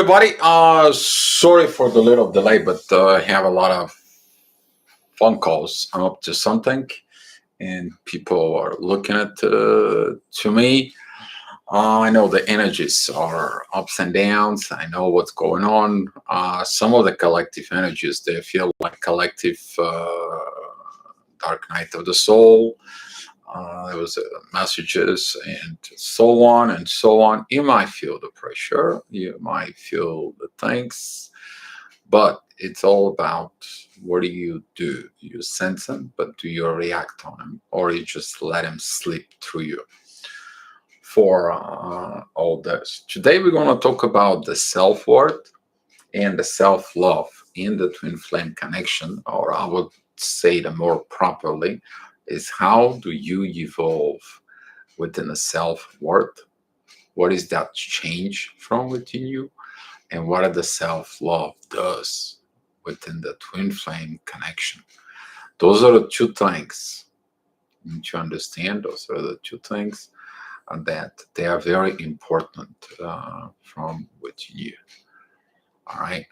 everybody. Sorry for the little delay, but I have a lot of phone calls. I'm up to something, and people are looking at to me. I know the energies are ups and downs. I know what's going on. Some of the collective energies they feel like collective dark night of the soul. There was messages and so on and so on. You might feel the pressure. You might feel the things, but it's all about what do you do? You sense them, but do you react on them, or you just let them slip through you? For all this, today we're going to talk about the self-worth and the self-love in the twin flame connection, or I would say the more properly is how do you evolve within the self-worth? What is that change from within you? And what are the self-love does within the twin flame connection? Those are the two things you need to understand. Those are the two things that they are very important from within you. All right.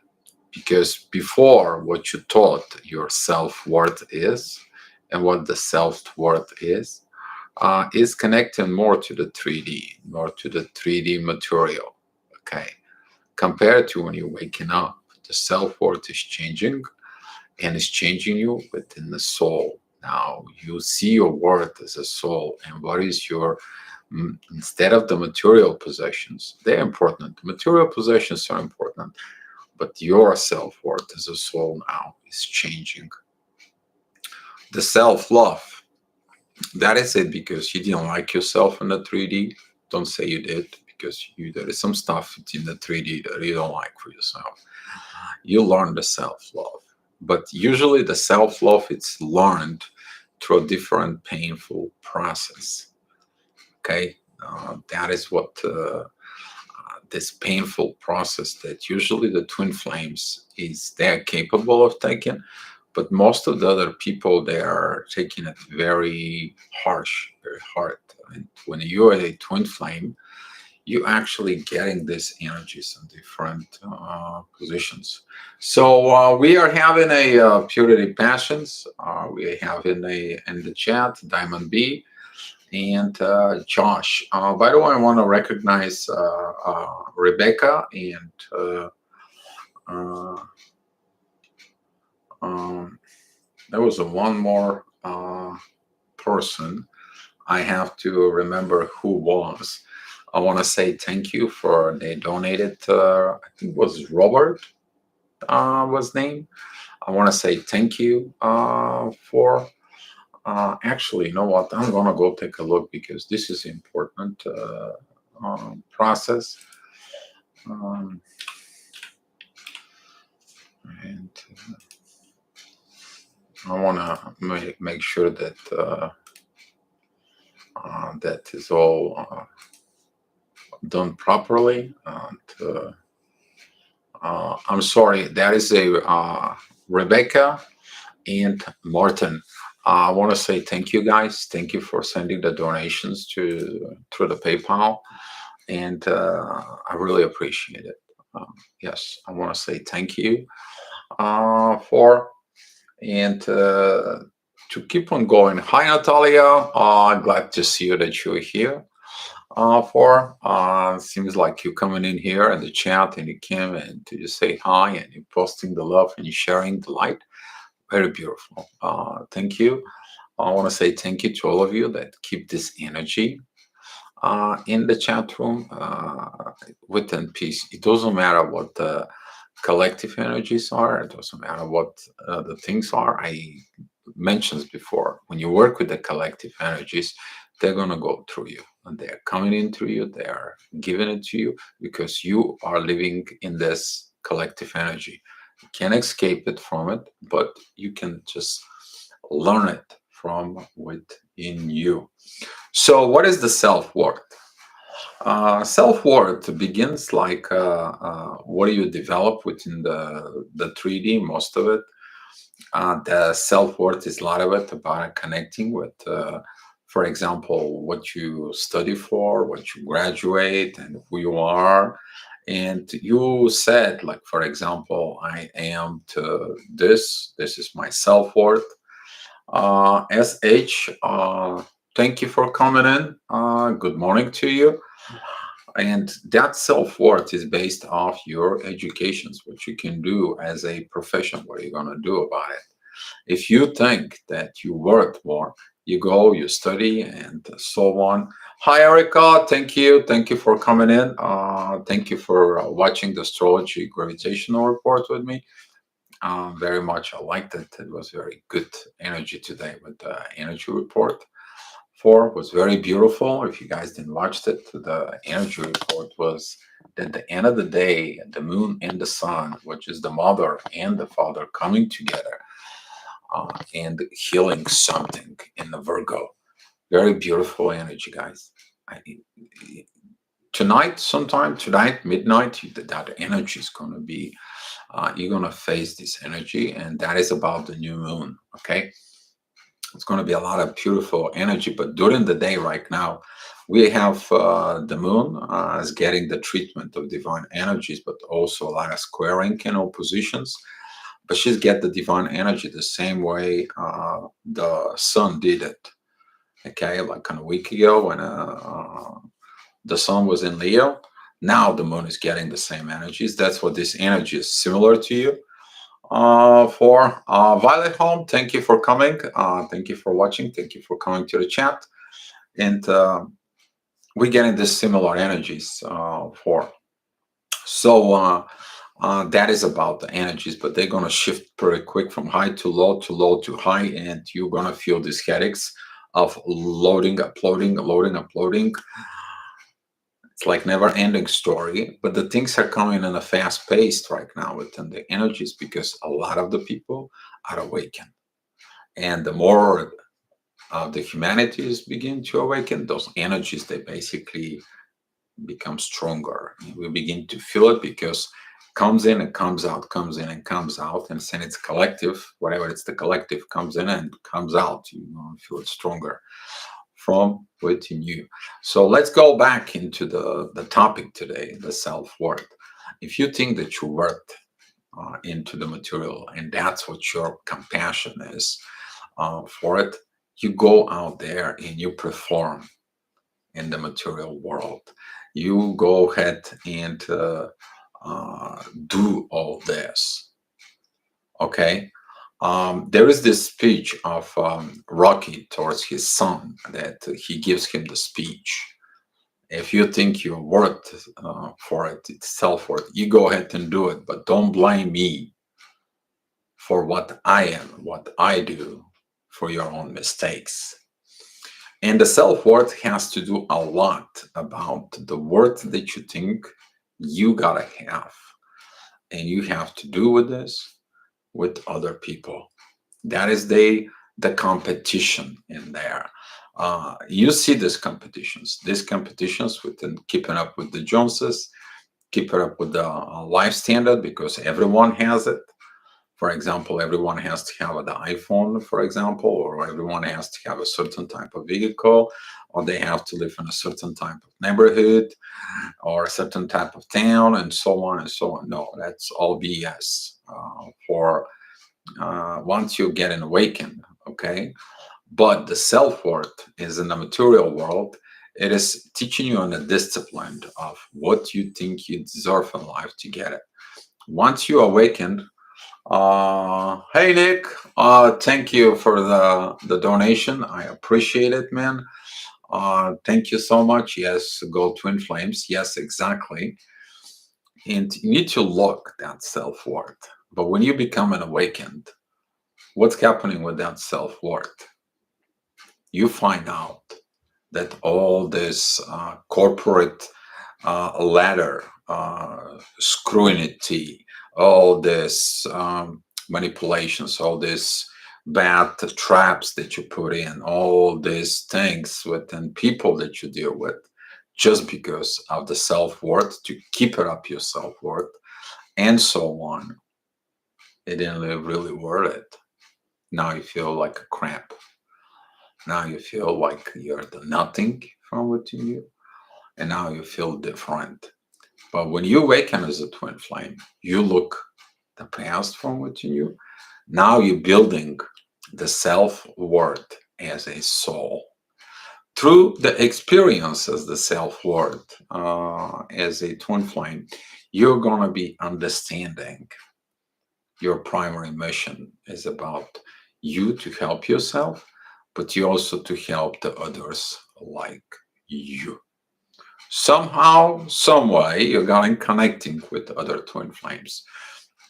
Because before, what you thought your self-worth is and what the self-worth is connecting more to the 3D, more to the 3D material. Okay. Compared to when you're waking up, the self-worth is changing, and it's changing you within the soul. Now you see your worth as a soul, and what is your instead of the material possessions. They're important. Material possessions are important, but your self-worth as a soul now is changing. The self-love, that is it, because you didn't like yourself in the 3D. Don't say you did, because there is some stuff in the 3D that you don't like for yourself. You learn the self-love, but usually the self-love it's learned through a different painful process. Okay, that is what this painful process that usually the twin flames is they're capable of taking, but most of the other people they are taking it very harsh, very hard. And when you are a twin flame, you actually getting these energies in different positions. So we are having a purity passions. We have in the chat Diamond B and Josh. By the way, I want to recognize Rebecca and uh, there was one more person. I have to remember who was. I want to say thank you for they donated. I think it was Robert was name. I want to say thank you for. Actually, you know what? I'm gonna go take a look because this is important process. Um, and I want to make sure that that is all done properly. And I'm sorry, that is a Rebecca and Martin. I want to say thank you guys. Thank you for sending the donations through the PayPal, and I really appreciate it. Yes, I want to say thank you for and to keep on going. Hi, Natalia. Glad to see you that you're here. Seems like you're coming in here in the chat and you came and you say hi and you're posting the love and you're sharing the light. Very beautiful. Thank you. I want to say thank you to all of you that keep this energy in the chat room within peace. It doesn't matter what the collective energies are. It doesn't matter what the things are. I mentioned before, when you work with the collective energies, they're going to go through you and they're coming in through you. They are giving it to you because you are living in this collective energy. You can't escape it from it, but you can just learn it from within you. So what is the self-worth? Self-worth begins like what do you develop within the 3D, most of it. The self-worth is a lot of it about connecting with, for example, what you study for, what you graduate, and who you are. And you said, like, for example, I am to this is my self-worth. SH, thank you for coming in. Good morning to you. And that self-worth is based off your educations, what you can do as a profession, what are you going to do about it. If you think that you worth more, you go, you study, and so on. Hi, Erica. Thank you. Thank you for coming in. Thank you for watching the astrology gravitational report with me. Very much. I liked it. It was very good energy today with the energy report. Four was very beautiful. If you guys didn't watch it, the energy report was at the end of the day, the moon and the sun, which is the mother and the father coming together and healing something in the Virgo. Very beautiful energy, guys. I, tonight, sometime tonight, midnight, that energy is going to be, you're going to face this energy, and that is about the new moon. Okay. It's going to be a lot of beautiful energy, but during the day, right now, we have the moon is getting the treatment of divine energies, but also a lot of squaring and oppositions. But she's get the divine energy the same way the sun did it. Okay, like a week ago when the sun was in Leo. Now the moon is getting the same energies. That's what this energy is similar to you. For Violet Home, thank you for coming. Thank you for watching. Thank you for coming to the chat. And we're getting this similar energies for. So that is about the energies, but they're going to shift pretty quick from high to low to low to high, and you're going to feel these headaches of loading, uploading, loading, uploading. It's like never-ending story, but the things are coming in a fast pace right now within the energies because a lot of the people are awakened, and the more the humanities begin to awaken, those energies they basically become stronger. We begin to feel it because comes in and comes out, comes in and comes out, and since it's collective, whatever it's the collective comes in and comes out, you know, feel it stronger from within you. So let's go back into the topic today, the self-worth. If you think that you're worth into the material, and that's what your compassion is for it, you go out there and you perform in the material world. You go ahead and do all this. Okay. There is this speech of Rocky towards his son that he gives him the speech. If you think you're worth for it, it's self-worth, you go ahead and do it, but don't blame me for what I am, what I do, for your own mistakes. And the self-worth has to do a lot about the worth that you think you gotta have. And you have to do with this with other people. That is the competition in there. You see these competitions within keeping up with the Joneses, keeping up with the life standard because everyone has it. For example, everyone has to have the iPhone, for example, or everyone has to have a certain type of vehicle, or they have to live in a certain type of neighborhood, or a certain type of town, and so on and so on. No, that's all BS. For once you get an awakened, okay. But the self-worth is in the material world. It is teaching you on the discipline of what you think you deserve in life to get it. Once you awakened, hey Nick, thank you for the donation. I appreciate it, man. Thank you so much. Yes, go Twin Flames. Yes, exactly. And you need to look that self-worth. But when you become an awakened, what's happening with that self-worth? You find out that all this corporate ladder, scrutiny, all this manipulations, all this bad traps that you put in, all these things within people that you deal with, just because of the self-worth, to keep it up your self-worth, and so on, it didn't really worth it. Now you feel like a cramp. Now you feel like you're the nothing from within you, and now you feel different. But when you awaken as a twin flame, you look the past from within you. Now you're building the self-worth as a soul. Through the experience as the self-worth as a twin flame, you're going to be understanding your primary mission is about you to help yourself, but you also to help the others like you. Somehow, some way, you're going connecting with other twin flames.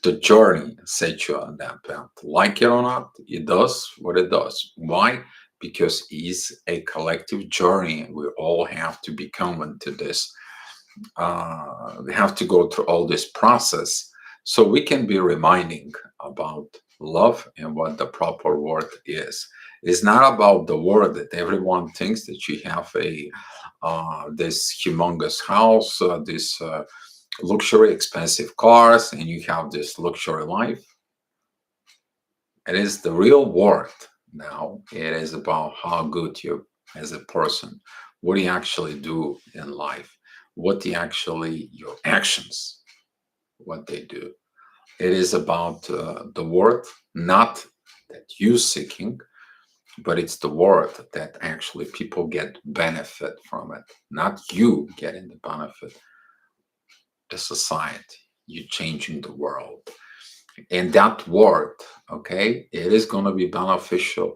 The journey sets you on that path. Like it or not, it does what it does. Why? Because it's a collective journey. We all have to become into this. We have to go through all this process so we can be reminding about love and what the proper word is. It's not about the word that everyone thinks that you have a this humongous house, this luxury, expensive cars, and you have this luxury life. It is the real word now. It is about how good you as a person, what you actually do in life, what you actually, your actions, what they do. It is about the word, not that you seeking, but it's the word that actually people get benefit from it, not you getting the benefit, the society, you changing the world. And that word, okay, it is going to be beneficial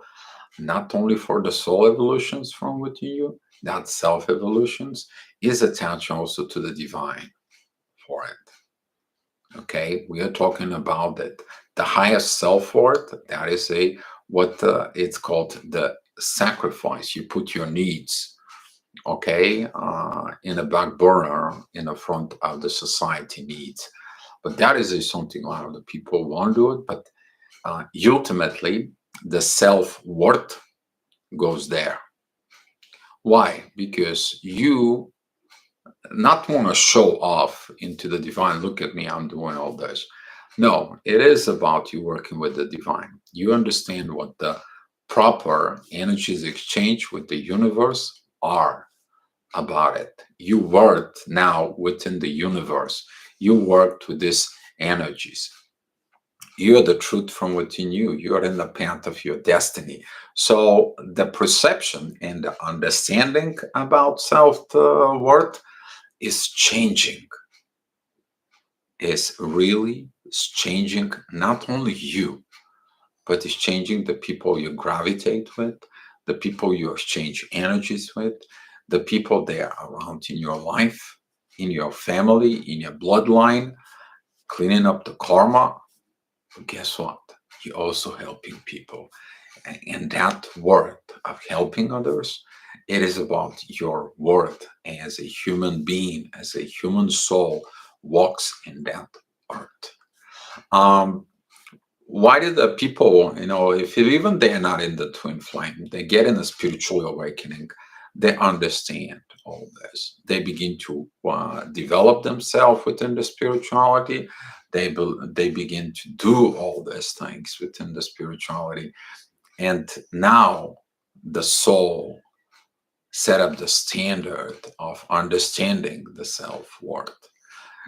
not only for the soul evolutions from within you, that self evolutions is attached also to the divine for it. Okay, we are talking about that the highest self worth. That is a what it's called the sacrifice. You put your needs, okay, in a back burner in the front of the society needs. But that is something a lot of the people want to do it. But ultimately, the self worth goes there. Why? Because you not want to show off into the divine. Look at me, I'm doing all this. No, it is about you working with the divine. You understand what the proper energies exchange with the universe are about it. You worked now within the universe. You worked with these energies. You are the truth from within you. You are in the path of your destiny. So the perception and the understanding about self worth is changing. Is really changing not only you, but it's changing the people you gravitate with, the people you exchange energies with, the people that are around in your life, in your family, in your bloodline, cleaning up the karma. But guess what? You're also helping people. And that worth of helping others, it is about your worth as a human being, as a human soul walks in that earth. Um, why did the people, if even they're not in the twin flame, they get in a spiritual awakening, they understand all this. They begin to develop themselves within the spirituality. They begin to do all these things within the spirituality. And now the soul set up the standard of understanding the self worth.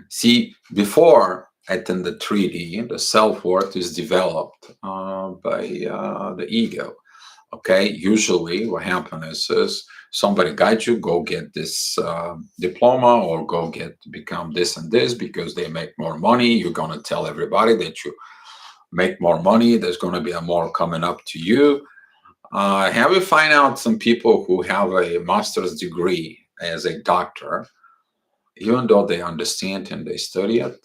See, before in the 3D, the self worth is developed by the ego. Okay, usually what happens is somebody guides you, go get this diploma or go become this and this because they make more money. You're going to tell everybody that you make more money. There's going to be a more coming up to you. Have you find out some people who have a master's degree as a doctor, even though they understand and they study it,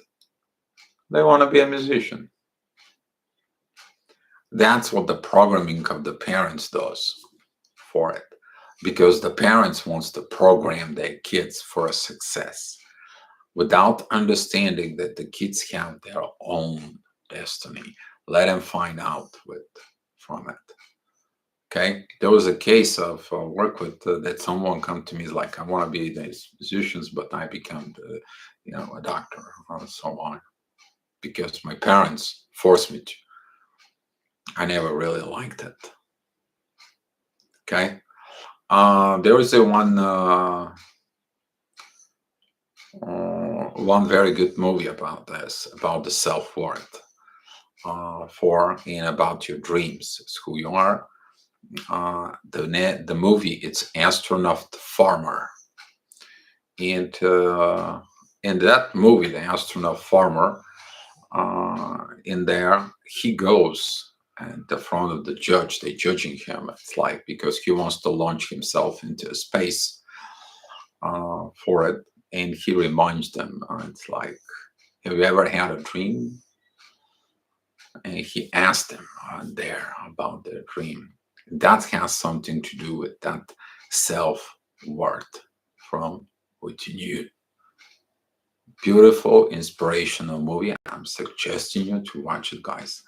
they want to be a musician. That's what the programming of the parents does for it, because the parents wants to program their kids for a success without understanding that the kids have their own destiny. Let them find out from it. Okay, there was a case of work with that someone come to me is like, I want to be these musicians, but I become a doctor or so on because my parents forced me to. I never really liked it. Okay, there was a one one very good movie about this, about the self-worth, for and about your dreams. It's who you are. The movie, it's Astronaut Farmer, and in that movie, the astronaut farmer, in there, he goes and the front of the judge, they judging him. It's like because he wants to launch himself into space, for it, and he reminds them, it's like, have you ever had a dream? And he asked them there about their dream. That has something to do with that self worth from within you. Beautiful, inspirational movie. I'm suggesting you to watch it, guys.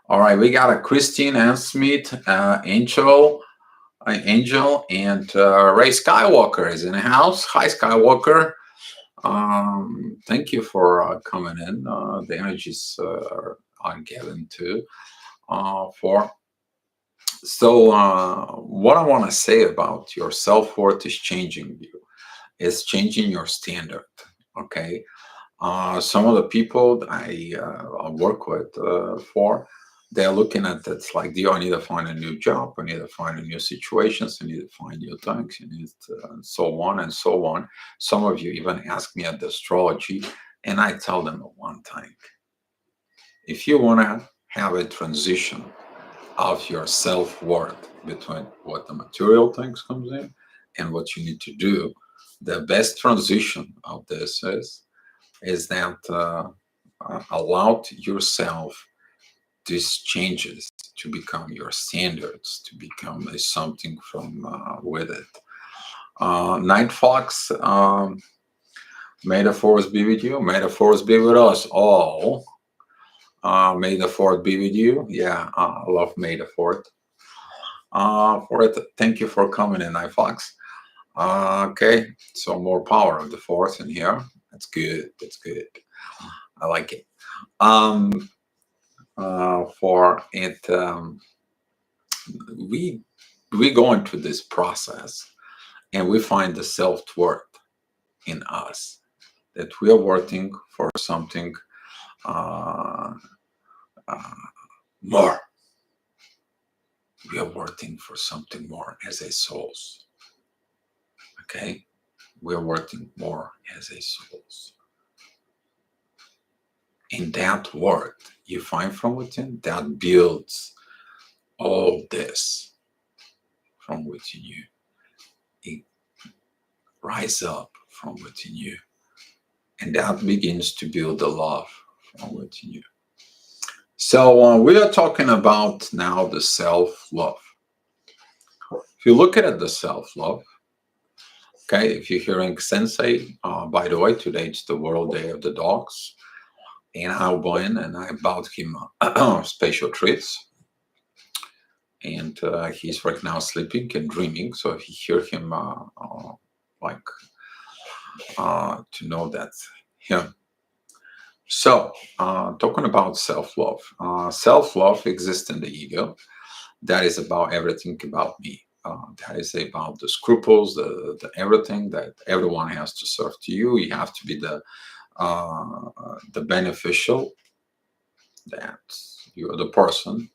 All right, we got a Christine Ann Smith, Angel, and Ray Skywalker is in the house. Hi, Skywalker. Thank you for coming in. The energies are given too. For so, what I want to say about your self worth is changing you. It's changing your standard. Okay. Some of the people that I work with, for, they're looking at it like, do I need to find a new job? I need to find a new situations. I need to find new things. I need to, and so on and so on. Some of you even ask me at the astrology, and I tell them one thing: if you want to have a transition of your self worth between what the material things comes in and what you need to do, the best transition of this is that allow yourself these changes to become your standards, to become a something from with it. Night Fox, may the force be with you. May the force be with us all. May the fourth be with you. Yeah, I love May the fourth. For it, thank you for coming in, Night Fox. Okay, so more power of the fourth in here. That's good. That's good. I like it. Um, for it, we we go into this process and we find the self worth in us, that we are working for something uh, uh, more. We are working for something more as a souls. Okay, we are working more as a souls. In that work you find from within, that builds all this from within you. It rise up from within you, and that begins to build the love from within you. So we are talking about now the self-love. If you look at the self-love, okay, if you're hearing Sensei, by the way, today it's the World Day of the Dogs, and I'll go in and I bought him special treats. And he's right now sleeping and dreaming. So if you hear him, like, to know that him. So, talking about self-love. Self-love exists in the ego. That is about everything about me. That is about the scruples, the everything that everyone has to serve to you. You have to be the beneficial, that you're the person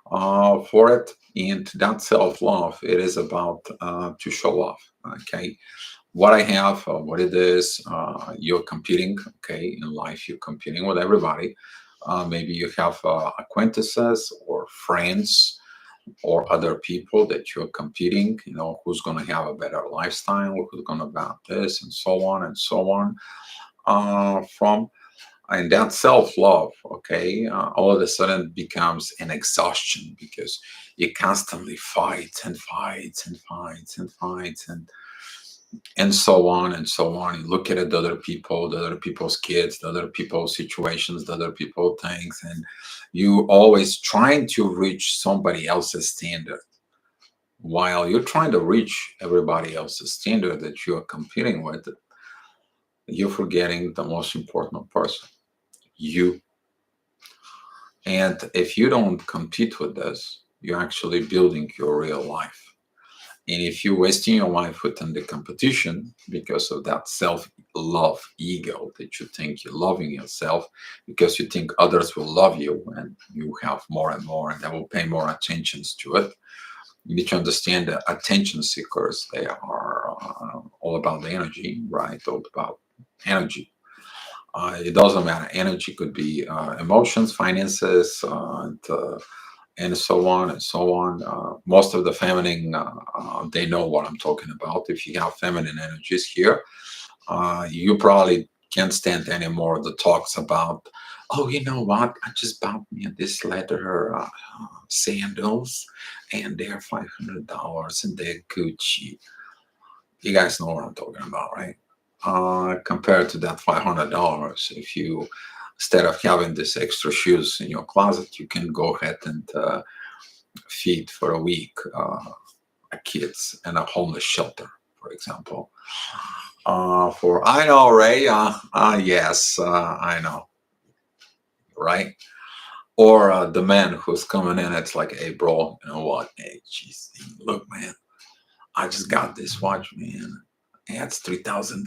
for it. And that self-love, it is about to show off. Okay, what I have, what it is. You're competing. Okay, in life, you're competing with everybody. Maybe you have acquaintances or friends or other people that you're competing. You know, who's going to have a better lifestyle, who's going to about this, and so on and so on. From and that self-love, okay, all of a sudden becomes an exhaustion, because you constantly fight and fight and fight and fight and so on and so on. You look at the other people, the other people's kids, the other people's situations, the other people things, and you always trying to reach somebody else's standard. While you're trying to reach everybody else's standard that you are competing with, you're forgetting the most important person, you. And if you don't compete with this, you're actually building your real life. And if you're wasting your life within the competition because of that self-love ego that you think you're loving yourself, because you think others will love you when you have more and more and they will pay more attention to it, you need to understand that attention seekers, they are all about the energy, right? All about energy. It doesn't matter. Energy could be emotions, finances, and so on and so on. Most of the feminine, they know what I'm talking about. If you have feminine energies here, you probably can't stand anymore the talks about, oh, you know what? I just bought me this leather sandals, and they're $500 and they're Gucci. You guys know what I'm talking about, right? Compared to that $500, if you, instead of having this extra shoes in your closet, you can go ahead and feed for a week kids in a homeless shelter, for example. For I know, Ray. Yes, I know, right? Or the man who's coming in, it's like, hey, bro, you know what? Hey, jeez, look, man, I just got this watch, man. Yeah, it's $3,000.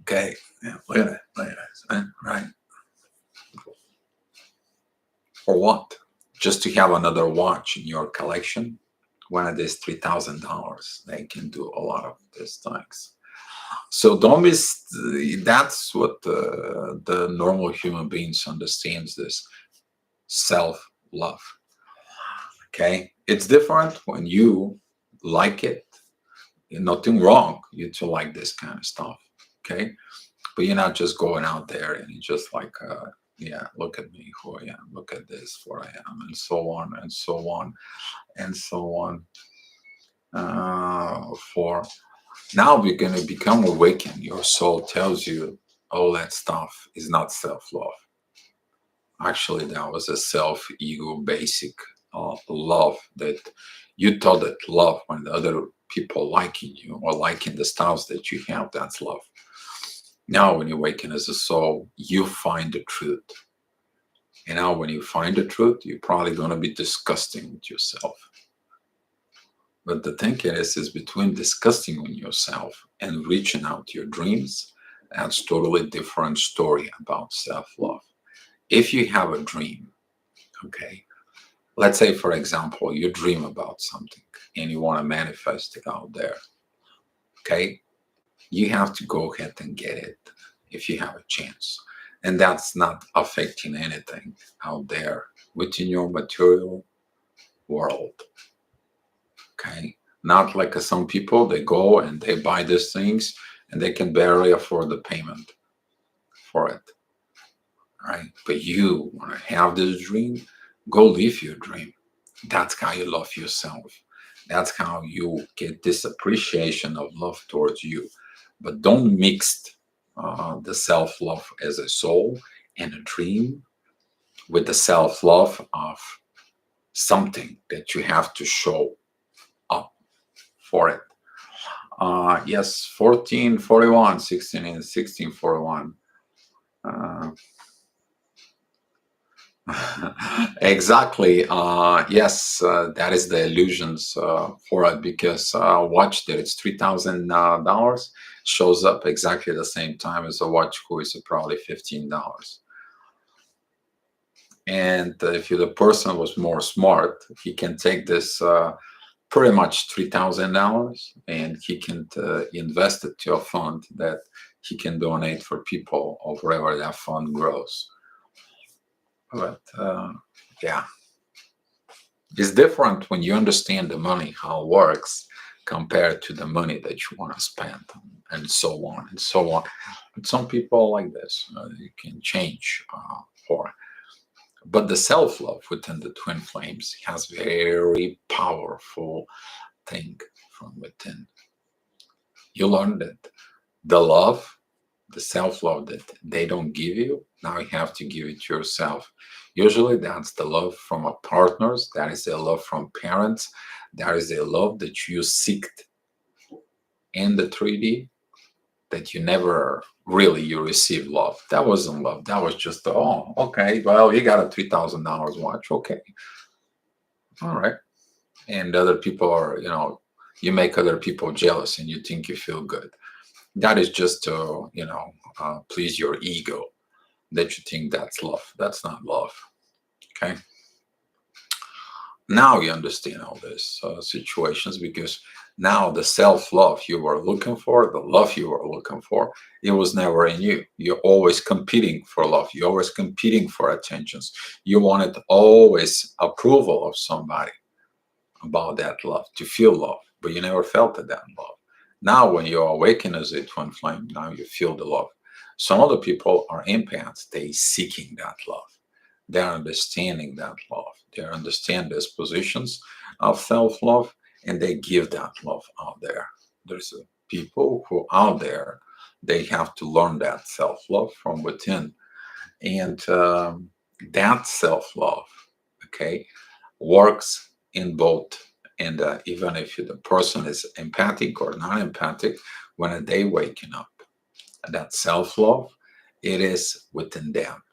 Okay, yeah, look at that, right? For what? Just to have another watch in your collection? When it is $3,000, they can do a lot of these things. So don't miss. That's what the normal human beings understands this self love. Okay, it's different when you like it. Nothing wrong you to like this kind of stuff. Okay, but you're not just going out there and you just like, yeah, look at me, who I am. Look at this, what I am, and so on and so on and so on. For now, we're going to become awakened. Your soul tells you all that stuff is not self love. Actually, that was a self ego basic love that you thought that love when the other people liking you or liking the styles that you have, that's love. Now, when you awaken as a soul, you find the truth. And now, when you find the truth, you're probably going to be disgusting with yourself. But the thing is between disgusting with yourself and reaching out to your dreams, that's totally different story about self-love. If you have a dream, okay, let's say, for example, you dream about something and you want to manifest it out there, okay, you have to go ahead and get it if you have a chance. And that's not affecting anything out there within your material world. Okay, not like some people, they go and they buy these things and they can barely afford the payment for it, right? But you want to have this dream, go live your dream. That's how you love yourself. That's how you get this appreciation of love towards you. But don't mix the self-love as a soul and a dream with the self-love of something that you have to show up for it. Yes, 1441, 16 and 1641. Exactly. Yes, that is the illusions for it, because watch that it's $3,000 shows up exactly the same time as a watch who is probably $15. And if the person was more smart, he can take this pretty much $3,000 and he can invest it to a fund that he can donate for people or wherever that fund grows. But yeah, it's different when you understand the money, how it works, compared to the money that you want to spend, and so on and so on. But some people like this, you can change for. But the self-love within the twin flames has very powerful thing from within. You learn that the love, the self-love that they don't give you, now you have to give it to yourself. Usually that's the love from a partners, that is the love from parents, that is the love that you seeked in the 3D, that you never really you receive love. That wasn't love. That was just, oh, okay, well, you got a $3,000 watch. Okay. All right. and other people are, you make other people jealous and you think you feel good. That is just to, please your ego, that you think that's love. That's not love. Okay. Now you understand all these situations, because now the self-love you were looking for, the love you were looking for, it was never in you. You're always competing for love. You're always competing for attentions. You wanted always approval of somebody about that love, to feel love, but you never felt that love. Now, when you awaken as a twin flame, now you feel the love. Some of the people are empaths. They seeking that love. They're understanding that love. They understand these positions of self-love, and they give that love out there. There's people who out there, they have to learn that self-love from within, and that self-love, okay, works in both. And even if the person is empathic or not empathic, when they waking up, that self-love, it is within them.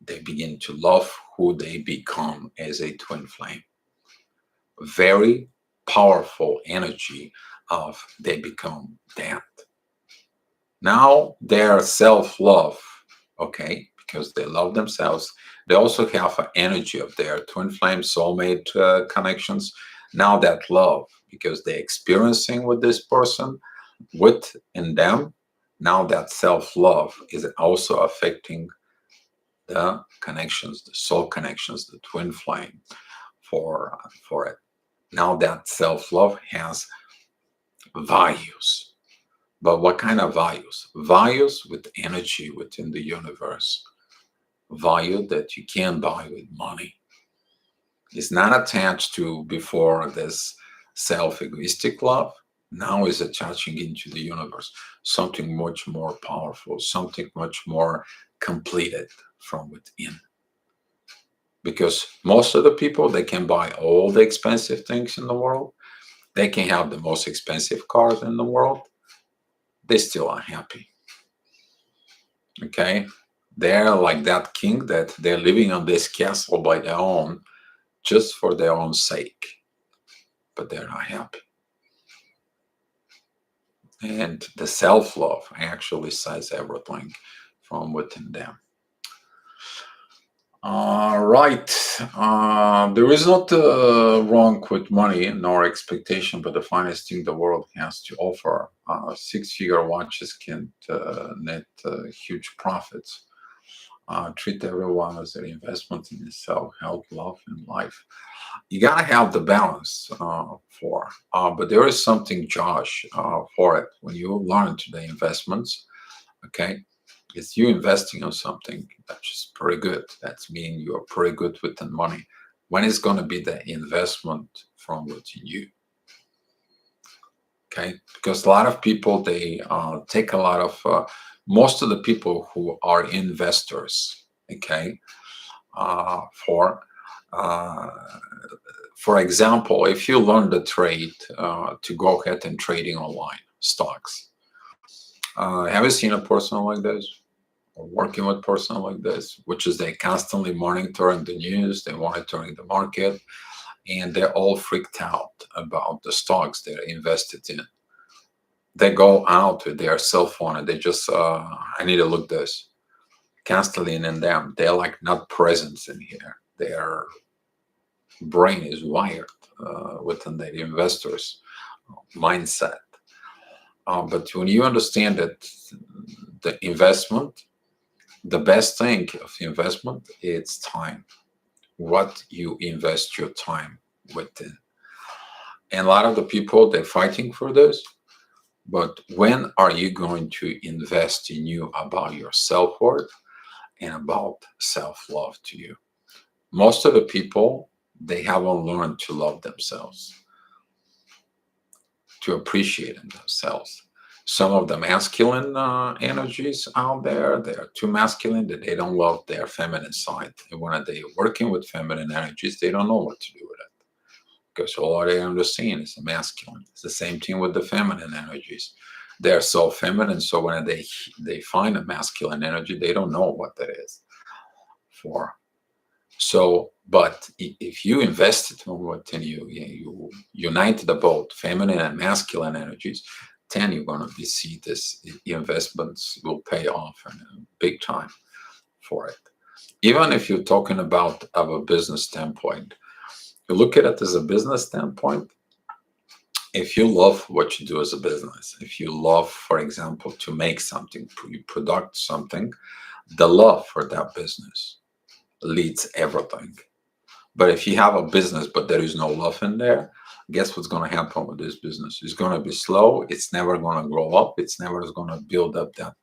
They begin to love who they become as a twin flame. Very powerful energy of they become that. Now their self-love, okay, because they love themselves, they also have an energy of their twin flame soulmate connections. Now that love, because they're experiencing with this person, within them, now that self-love is also affecting the connections, the soul connections, the twin flame for it. Now that self-love has values. But what kind of values? Values with energy within the universe. Value that you can't buy with money. It's not attached to before this self-egoistic love. Now is attaching into the universe. Something much more powerful, something much more completed from within. Because most of the people, they can buy all the expensive things in the world. They can have the most expensive cars in the world. They still are happy. Okay, they're like that king that they're living on this castle by their own, just for their own sake, but they're not happy. And the self-love actually says everything from within them. Right. There is not wrong with money nor expectation, but the finest thing the world has to offer. Six-figure watches can net huge profits. Treat everyone as an investment in yourself, health, love, and life. You gotta have the balance but there is something, Josh, for it. When you learn today investments, okay, it's you investing on something that's just pretty good. That's mean you're pretty good with the money. When is going to be the investment from within you? Okay, because a lot of people, they take a lot of most of the people who are investors, okay, uh, for uh, for example, if you learn the trade to go ahead and trading online stocks, have you seen a person like this, or working with person like this, which is they constantly monitoring the news, they're monitoring the market, and they're all freaked out about the stocks they're invested in. They go out with their cell phone and they just, I need to look this, constantly in them. They're like not present in here. Their brain is wired within the investors' mindset. But when you understand that the investment, the best thing of investment, it's time. What you invest your time within. And a lot of the people, they're fighting for this. But when are you going to invest in you about your self-worth and about self-love to you? Most of the people, they haven't learned to love themselves, to appreciate themselves. Some of the masculine energies out there, they are too masculine that they don't love their feminine side. And when they're working with feminine energies, they don't know what to do with it, because all they understand is the masculine. It's the same thing with the feminine energies. They're so feminine, so when they find a masculine energy, they don't know what that is for. So, but if you invested in what, and you united both feminine and masculine energies, then you're gonna be see this investments will pay off and big time for it. Even if you're talking about of a business standpoint, you look at it as a business standpoint. If you love what you do as a business, if you love, for example, to make something, you product something, the love for that business leads everything. But if you have a business but there is no love in there, guess what's going to happen with this business? It's going to be slow. It's never going to grow up. It's never going to build up that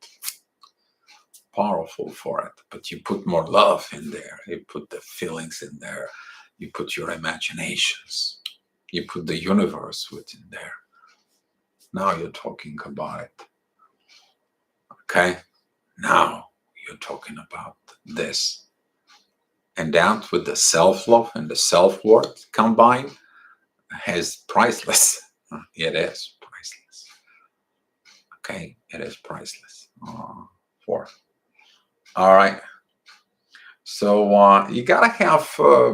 powerful for it. But you put more love in there. You put the feelings in there. You put your imaginations. You put the universe within there. Now you're talking about it. Okay? Now you're talking about this. And that with the self-love and the self-worth combined is priceless. It is priceless. Okay? It is priceless. For all right. So you gotta have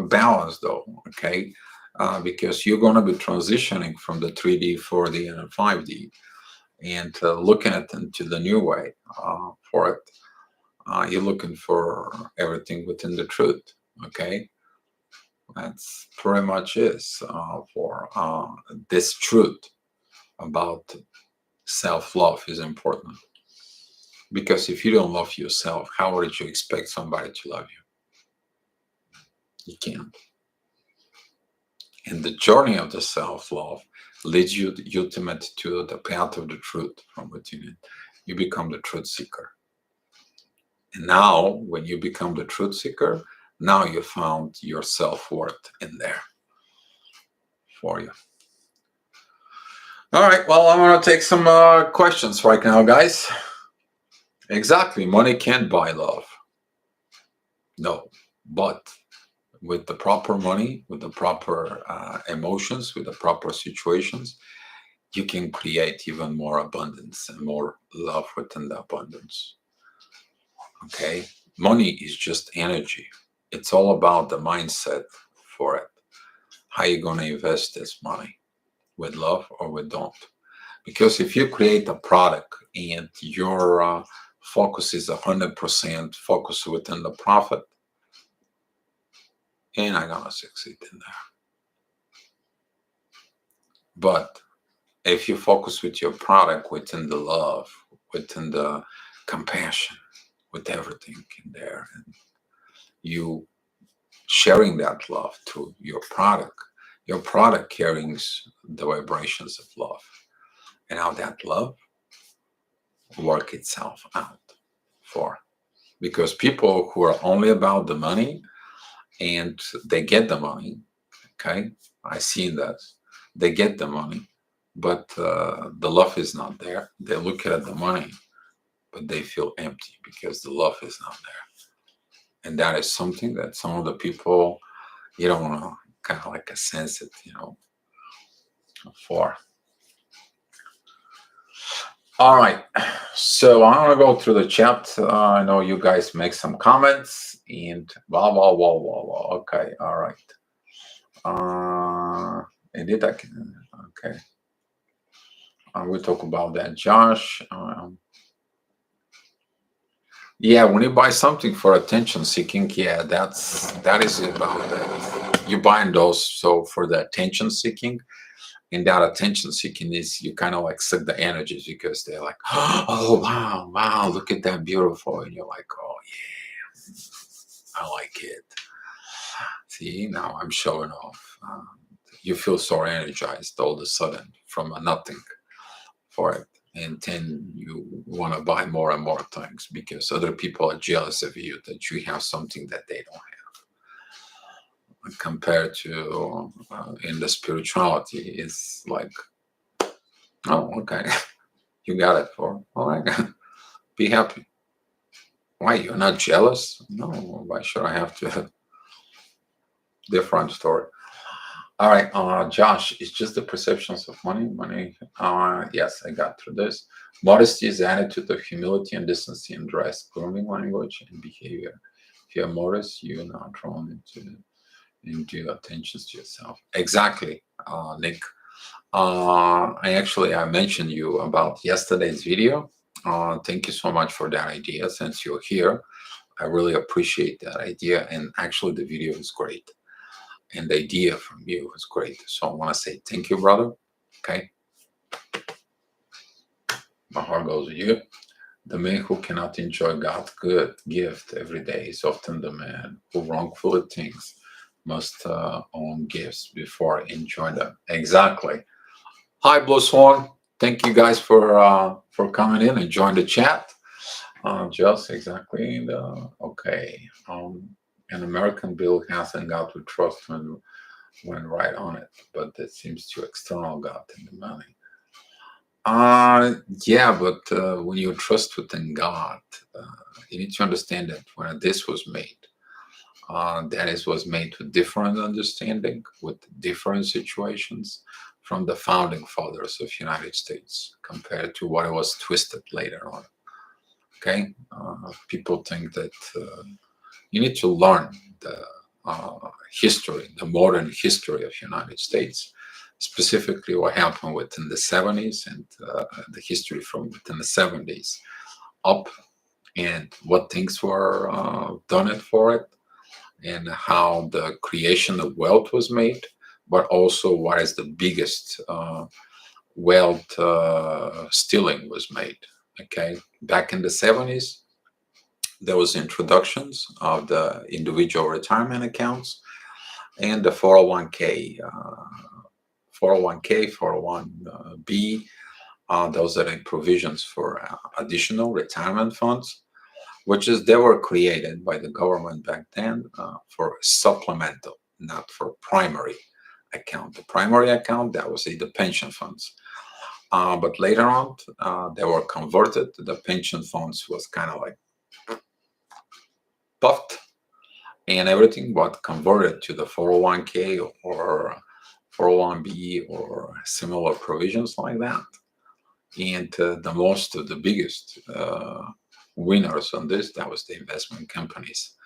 balance though, okay? Because you're gonna be transitioning from the 3D, 4D, and 5D, and looking at into the new way for it. You're looking for everything within the truth, okay? That's pretty much is for this truth about self-love is important. Because if you don't love yourself, how would you expect somebody to love you? You can't. And the journey of the self-love leads you ultimate to the path of the truth from within it. You become the truth seeker. And now, when you become the truth seeker, now you found your self-worth in there for you. All right, well, I'm going to take some questions right now, guys. Exactly, money can't buy love. No, but with the proper money, with the proper emotions, with the proper situations, you can create even more abundance and more love within the abundance. Okay? Money is just energy. It's all about the mindset for it. How you going to invest this money? With love or with don't? Because if you create a product and your focus is 100% focus within the profit, you're not going to succeed in there. But if you focus with your product within the love, within the compassion, with everything in there, and you sharing that love to your product carries the vibrations of love, and how that love work itself out for. Because people who are only about the money and they get the money, okay, I seen that they get the money, but the love is not there. They look at the money, but they feel empty because the love is not there. And that is something that some of the people, you don't want to kind of like sense it, for. All right. So I'm going to go through the chat. I know you guys make some comments and blah, blah, blah, blah, blah. Okay. All right. Indeed, I can. Okay. We'll talk about that, Josh. Yeah, when you buy something for attention seeking, yeah, that is about that. You buying those so for the attention seeking, and that attention seeking is you kind of like suck the energies because they're like, oh wow, wow, look at that beautiful, and you're like, oh yeah, I like it. See, now I'm showing off. You feel so energized all of a sudden from a nothing for it. And then you want to buy more and more things because other people are jealous of you that you have something that they don't have. Compared to in the spirituality, it's like, oh, okay, you got it for, all right, be happy. Why, you're not jealous? No, why should I have to? Different story. All right, Josh, it's just the perceptions of money. Money, yes, I got through this. Modesty is the attitude of humility and decency in dress, grooming, language, and behavior. If you have motives, you're not drawn into attentions to yourself. Exactly, Nick. I mentioned you about yesterday's video. Thank you so much for that idea. Since you're here, I really appreciate that idea. And actually, the video is great, and the idea from you is great. So I want to say thank you, brother. Okay, my heart goes with you. The man who cannot enjoy God's good gift every day is often the man who wrongfully thinks must own gifts before enjoying them. Exactly. Hi, Blue Swan. Thank you guys for coming in and join the chat. Just exactly. Okay. An American bill hasn't got to trust when right on it, but that seems to external God in the money. Yeah, but when you trust within God, uh, you need to understand that when this was made, that is was made with different understanding, with different situations from the founding fathers of United States compared to what it was twisted later on. Okay, people think that you need to learn the history, the modern history of United States, specifically what happened within the 70s and the history from within the 70s up, and what things were done it for it, and how the creation of wealth was made, but also what is the biggest wealth stealing was made. Okay, back in the 70s, there was introductions of the individual retirement accounts and the 401k, 401k, 401b. Those are the provisions for additional retirement funds, which is they were created by the government back then for supplemental, not for primary account. The primary account, that was the pension funds. But later on, they were converted. The pension funds was kind of like puffed and everything, but converted to the 401k or 401b or similar provisions like that. And the biggest winners on this, that was the investment companies.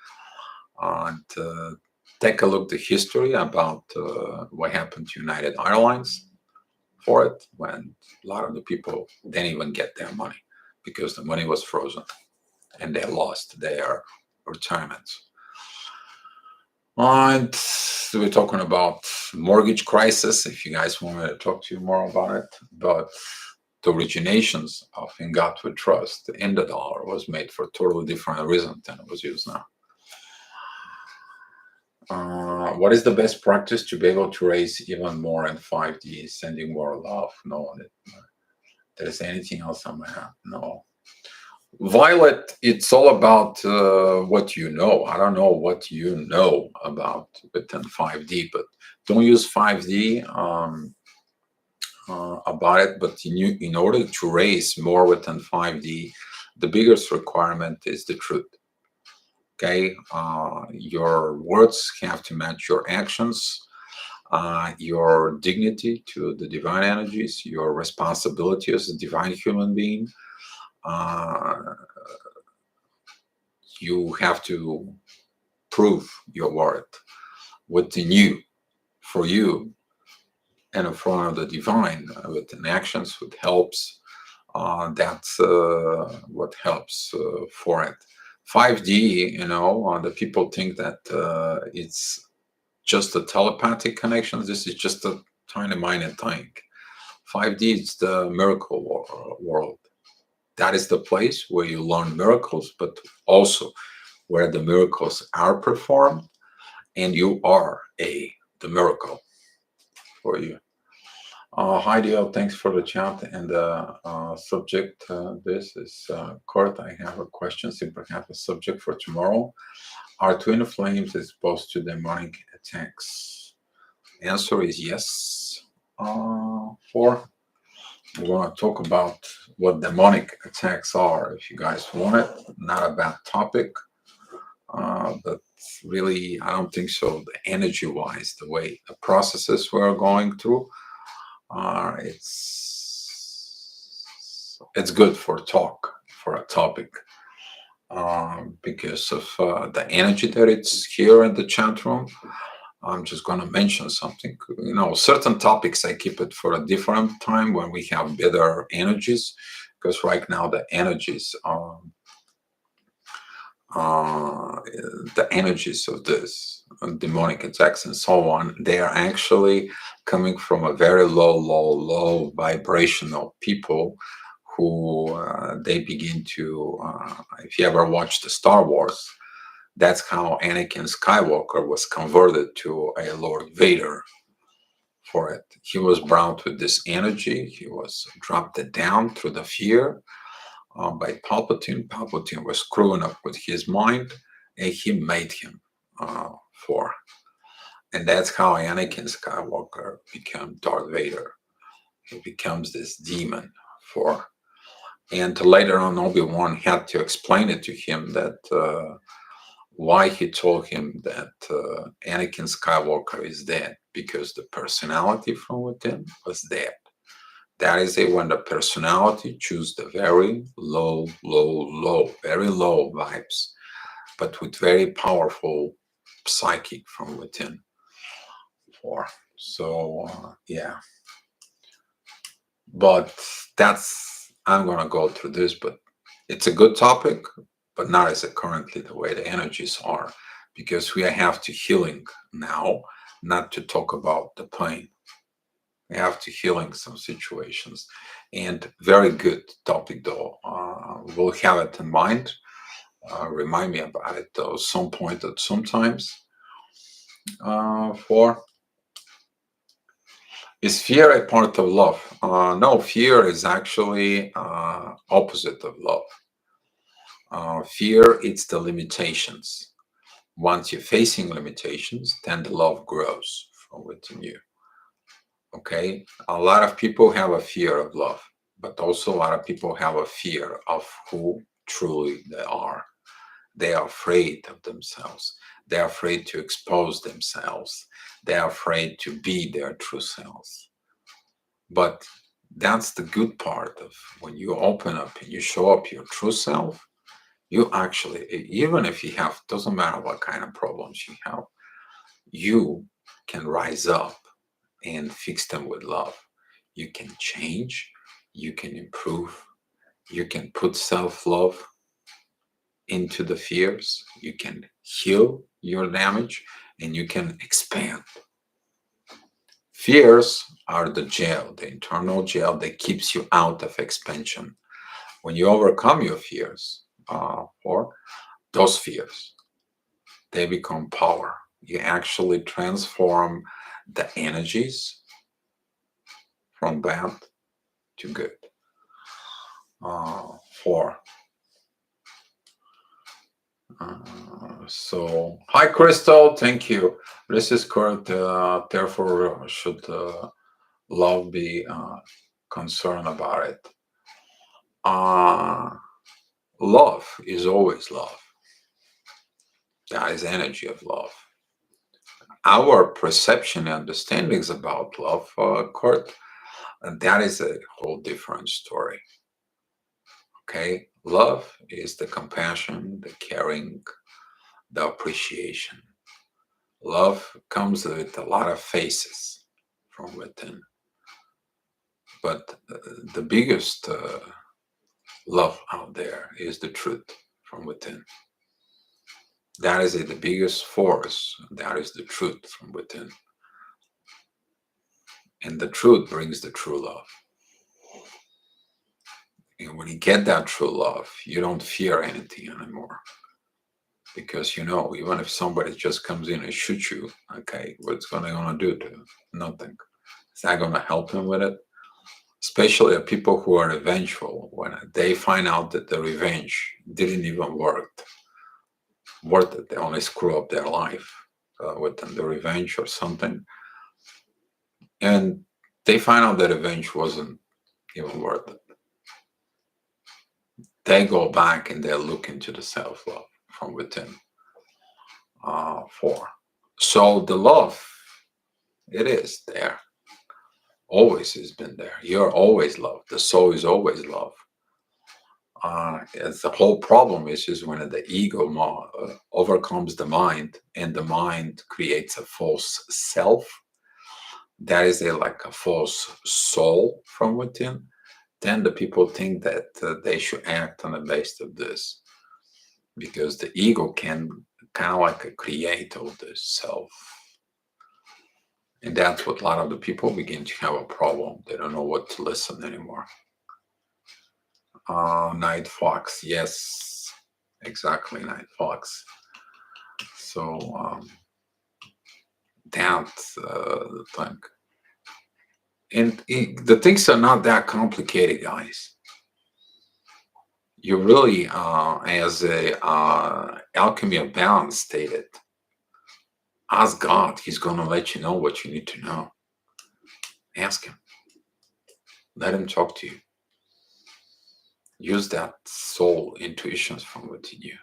And take a look at the history about what happened to United Airlines for it, when a lot of the people didn't even get their money because the money was frozen and they lost their retirements. And we're talking about mortgage crisis. If you guys want me to talk to you more about it, but the originations of In God We Trust in the dollar was made for a totally different reason than it was used now. What is the best practice to be able to raise even more in 5D? Sending more love? No, there's anything else on my hand? No. Violet, it's all about what you know. I don't know what you know about within 5D, but don't use 5D about it. But in order to raise more within 5D, the biggest requirement is the truth. Okay, your words have to match your actions, your dignity to the divine energies, your responsibility as a divine human being. Uh, you have to prove your worth within you, for you, and in front of the divine within actions, what helps. That's what helps for it. 5D, the people think that it's just a telepathic connection. This is just a tiny minor thing. 5D is the miracle world. That is the place where you learn miracles, but also where the miracles are performed, and you are the miracle for you. Hi, Dio. Thanks for the chat and the subject. This is Kurt. I have a question. Simply have a subject for tomorrow. Are twin flames exposed to demonic attacks? Answer is yes. We're going to talk about what demonic attacks are. If you guys want it, not a bad topic, but really, I don't think so. The energy-wise, the way the processes we're going through. It's good for talk, for a topic. because of the energy that it's here in the chat room. I'm just going to mention something. Certain topics I keep it for a different time when we have better energies, because right now uh, the energies of this demonic attacks and so on, they are actually coming from a very low vibrational people who they begin to. If you ever watched the Star Wars, that's how Anakin Skywalker was converted to a Lord Vader. For it, he was bound with this energy. He was dropped it down through the fear by Palpatine. Palpatine was screwing up with his mind, and he made him for. And that's how Anakin Skywalker became Darth Vader. He becomes this demon for. And later on, Obi-Wan had to explain it to him that why he told him that Anakin Skywalker is dead, because the personality from within was dead. That is it, when the personality choose the very low, very low vibes, but with very powerful psychic from within. Yeah. But I'm going to go through this, but it's a good topic, but not as currently the way the energies are, because we have to healing now, not to talk about the pain. We have to healing some situations, and very good topic though. We'll have it in mind. Remind me about it though, some point at sometimes. For is fear a part of love? No, fear is actually opposite of love. Fear, it's the limitations. Once you're facing limitations, then the love grows from within you. Okay, a lot of people have a fear of love, but also a lot of people have a fear of who truly they are. They are afraid of themselves. They're afraid to expose themselves. They're afraid to be their true selves. But that's the good part of when you open up and you show up your true self. You actually, even if you have, doesn't matter what kind of problems you have, you can rise up and fix them with love. You can change, you can improve, you can put self-love into the fears, you can heal your damage, and you can expand. Fears are the jail, the internal jail that keeps you out of expansion. When you overcome your fears, or those fears, they become power. You actually transform the energies from bad to good. Four. So, hi Crystal, thank you. This is correct. Therefore, should love be concerned about it? Love is always love. That is energy of love. Our perception and understandings about love, Kurt, that is a whole different story. Okay, love is the compassion, the caring, the appreciation. Love comes with a lot of faces from within. But the biggest love out there is the truth from within. That is the biggest force. That is the truth from within. And the truth brings the true love. And when you get that true love, you don't fear anything anymore. Because even if somebody just comes in and shoots you, okay, what's going to do to you? Nothing. Is that going to help him with it? Especially people who are revengeful, when they find out that the revenge didn't even worth it, they only screw up their life with the revenge or something, and they find out that revenge wasn't even worth it. They go back and they look into the self-love from within. So the love, it is there. Always has been there. You're always loved. The soul is always love. It's the whole problem is just when the ego overcomes the mind, and the mind creates a false self. That is like a false soul from within. Then the people think that they should act on the basis of this, because the ego can kind of like create all this self. And that's what a lot of the people begin to have a problem. They don't know what to listen anymore. Night Fox, yes, exactly, Night Fox. So that's the thing. And the things are not that complicated, guys. You really, as a Alchemy of Balance stated, ask God. He's going to let you know what you need to know. Ask him. Let him talk to you. Use that soul intuitions from within you.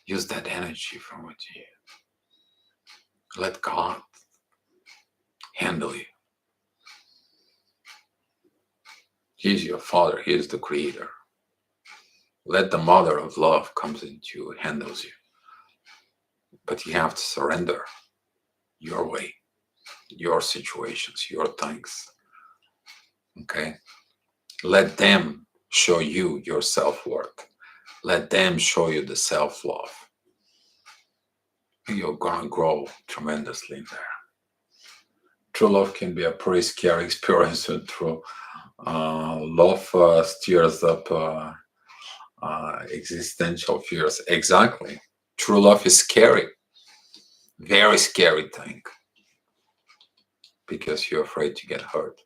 Use that energy from within you. Let God handle you. He's your father. He is the creator. Let the mother of love comes into you, handles you. But you have to surrender your way, your situations, your things. Okay? Let them show you your self-worth. Let them show you the self-love. You're going to grow tremendously there. True love can be a pretty scary experience. And true love stirs up existential fears. Exactly. True love is scary. Very scary thing. Because you're afraid to get hurt.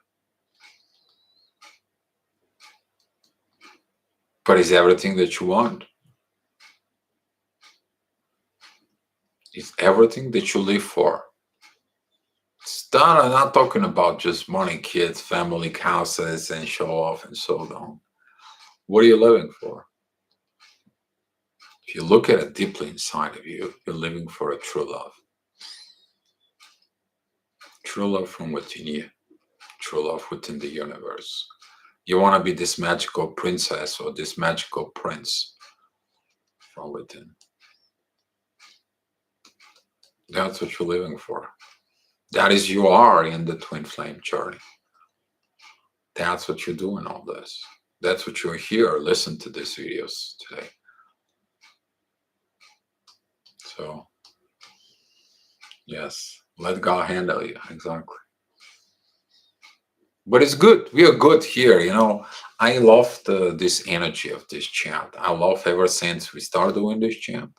But it's everything that you want. It's everything that you live for. I'm not talking about just money, kids, family, houses, and show off and so on. What are you living for? If you look at it deeply inside of you, you're living for a true love. True love from within you. True love within the universe. You want to be this magical princess or this magical prince from within. That's what you're living for. That is, you are in the twin flame journey. That's what you're doing all this. That's what you're here. Listen to these videos today. So, yes, let God handle you. Exactly. But it's good. We are good here. You know, I love this energy of this chat. I love ever since we started doing this chat.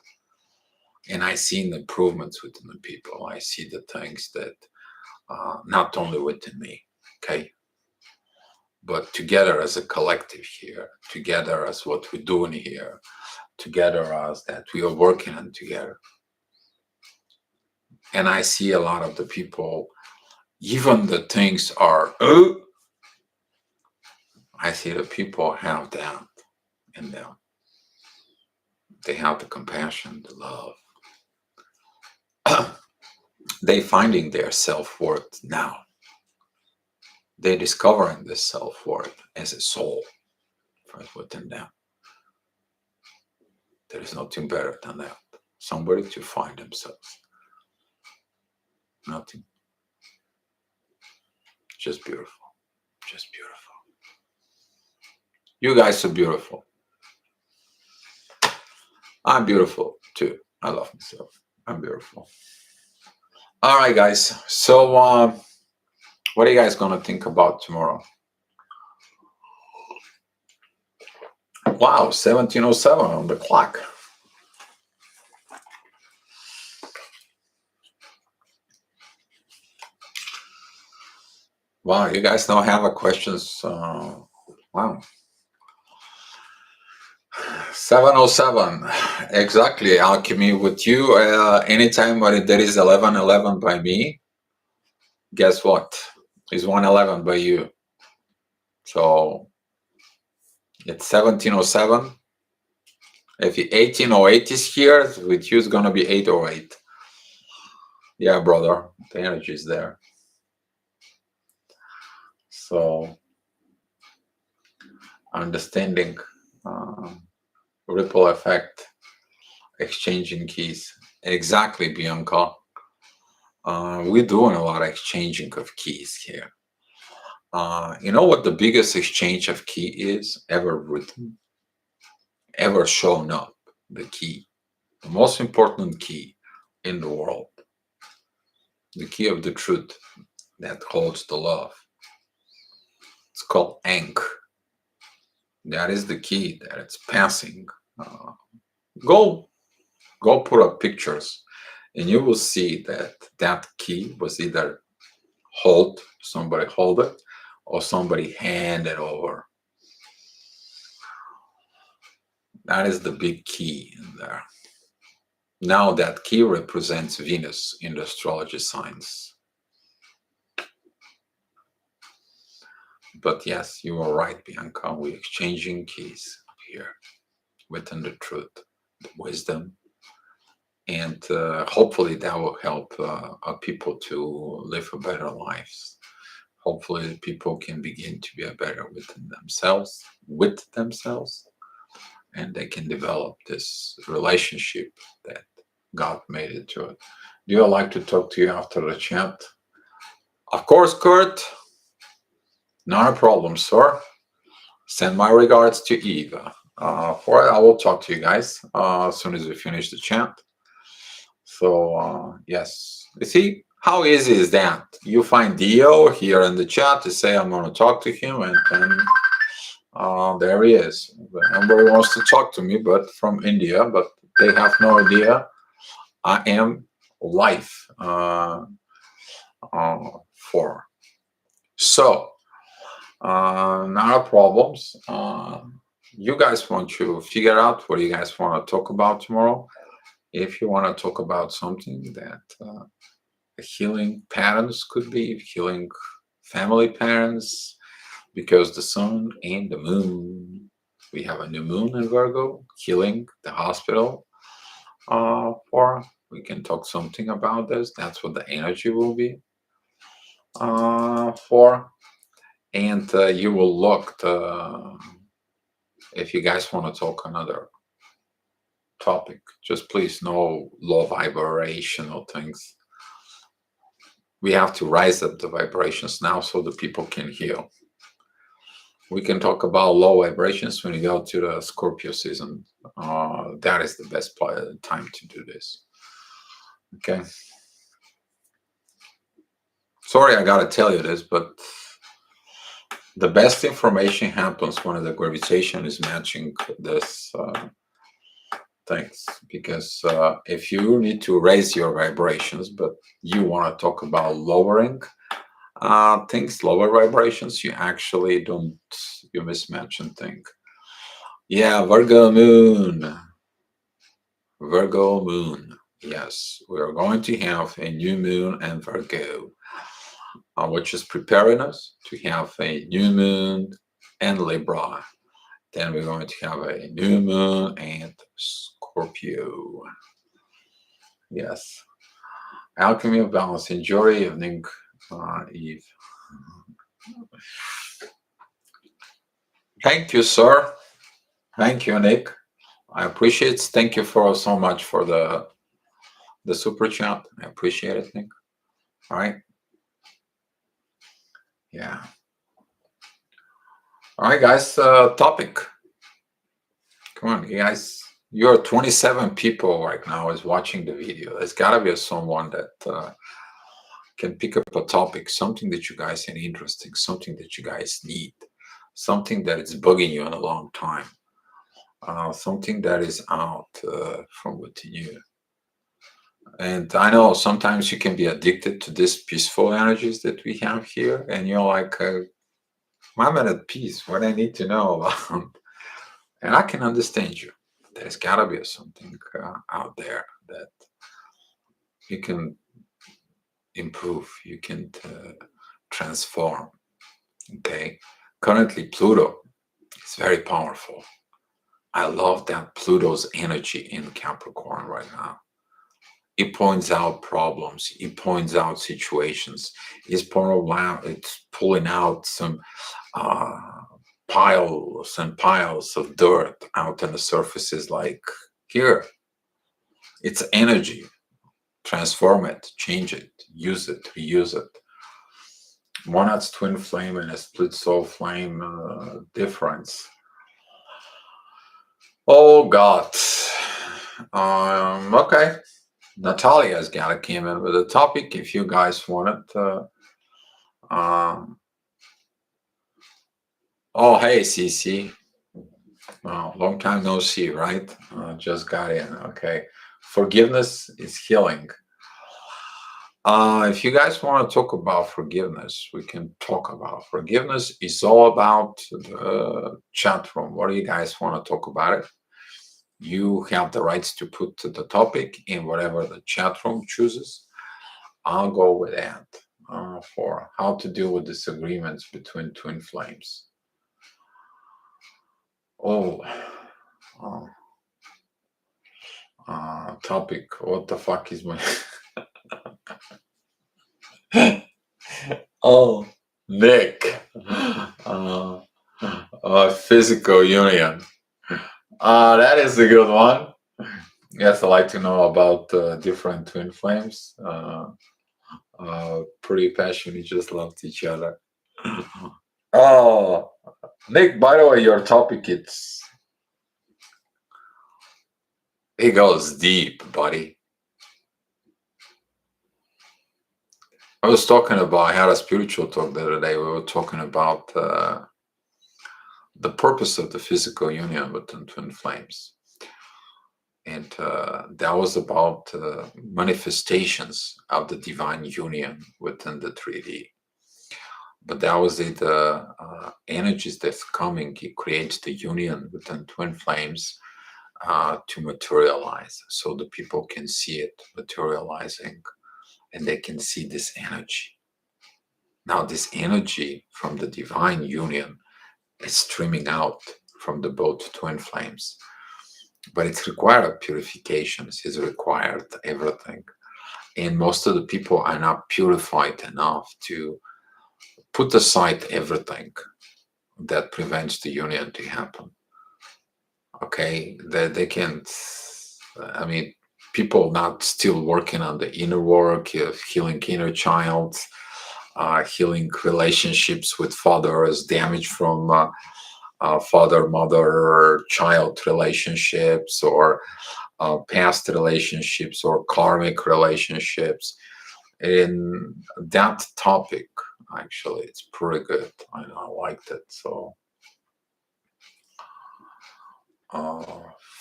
And I see the improvements within the people. I see the things that not only within me, okay, but together as a collective here, together as what we're doing here, together as that we are working on together. And I see a lot of the people, even the things are, I see the people have that in them. They have the compassion, the love. They finding their self-worth now. They're discovering this self-worth as a soul within them. There is nothing better than that. Somebody to find themselves. Nothing. Just beautiful. Just beautiful. You guys are beautiful. I'm beautiful too. I love myself. I'm beautiful. All right, guys. So, what are you guys going to think about tomorrow? Wow, 17:07 on the clock. Wow, you guys don't have a questions. Wow. 7:07. Exactly. Alchemy with you. Anytime when there is 11:11 by me, guess what? It's 1:11 by you. So it's 17:07. If 18:08 is here, with you it's gonna be 8:08. Yeah, brother, the energy is there. So understanding uh, ripple effect, exchanging keys. Exactly, Bianca. We're doing a lot of exchanging of keys here. You know what the biggest exchange of key is ever written, ever shown up? The key, the most important key in the world, the key of the truth that holds the love. It's called Ankh. That is the key that it's passing. Uh, go, go put up pictures, and you will see that that key was either somebody hold it, or somebody hand it over. That is the big key in there. Now that key represents Venus in the astrology signs. But yes, you are right, Bianca. We're exchanging keys here within the truth, the wisdom, and hopefully that will help people to live a better lives. Hopefully, people can begin to be better within themselves, with themselves, and they can develop this relationship that God made it to it. Do you like to talk to you after the chat? Of course, Kurt. Not a problem, sir. Send my regards to Eva. I will talk to you guys as soon as we finish the chat. So, yes. You see, how easy is that? You find Dio here in the chat to say, I'm going to talk to him, and then there he is. Nobody wants to talk to me, but from India, but they have no idea I am live for. So, not a problems. You guys want to figure out what you guys want to talk about tomorrow. If you want to talk about something that healing patterns could be, healing family patterns, because the sun and the moon, we have a new moon in Virgo, healing the hospital. For we can talk something about this. That's what the energy will be for. And you will look if you guys want to talk another topic, just please no low vibrational things. We have to rise up the vibrations now so the people can heal. We can talk about low vibrations when you go to the Scorpio season. That is the best time to do this. Okay. Sorry, I gotta tell you this, but the best information happens when the gravitation is matching this things. Because if you need to raise your vibrations, but you want to talk about lowering things, lower vibrations, you actually don't, you mismatch and think. Yeah, Virgo moon. Virgo moon. Yes, we are going to have a new moon and Virgo, which is preparing us to have a new moon and Libra. Then we're going to have a new moon and Scorpio. Yes. Alchemy of Balance. Enjoy your evening, Eve. Thank you, sir. Thank you, Nick. I appreciate it. Thank you for so much for the super chat. I appreciate it, Nick. All right. Yeah. All right, guys. Topic. Come on, you guys. You're 27 people right now is watching the video. There's got to be someone that can pick up a topic, something that you guys find interesting, something that you guys need, something that is bugging you in a long time, something that is out from within you. And I know sometimes you can be addicted to these peaceful energies that we have here, and you're like, I'm at peace. What I need to know about, and I can understand you. There's got to be something out there that you can improve, you can transform. Okay, currently Pluto is very powerful. I love that Pluto's energy in Capricorn right now. It points out problems, it points out situations, it's pulling out some piles and piles of dirt out on the surfaces. Like here, it's energy. Transform it, change it, use it, reuse it. Monad's twin flame and a split soul flame difference. Oh God. Okay. Natalia's got it came in with a topic. If you guys want it. Oh, hey, CC. Long time no see, right? Just got in. Okay. Forgiveness is healing. If you guys want to talk about forgiveness, we can talk about forgiveness. It's all about the chat room. What do you guys want to talk about it? You have the rights to put the topic in whatever the chat room chooses. I'll go with that for how to deal with disagreements between twin flames. Topic. What the fuck is my... Oh, Nick. Physical union. That is a good one. Yes, I like to know about different twin flames. Pretty passionate, just loved each other. Oh, Nick, by the way, your topic, it goes deep, buddy. I was talking about, I had a spiritual talk the other day. We were talking about the purpose of the physical union within twin flames. And that was about manifestations of the divine union within the 3D. But that was the energies that's coming. It creates the union within twin flames to materialize, so the people can see it materializing, and they can see this energy. Now, this energy from the divine union is streaming out from the both twin flames, but it's required purifications. It's required everything, and most of the people are not purified enough to put aside everything that prevents the union to happen. Okay, they can't. I mean, people not still working on the inner work, healing inner child, healing relationships with fathers, damage from father, mother, child relationships, or past relationships, or karmic relationships. In that topic, actually, it's pretty good. I liked it. So,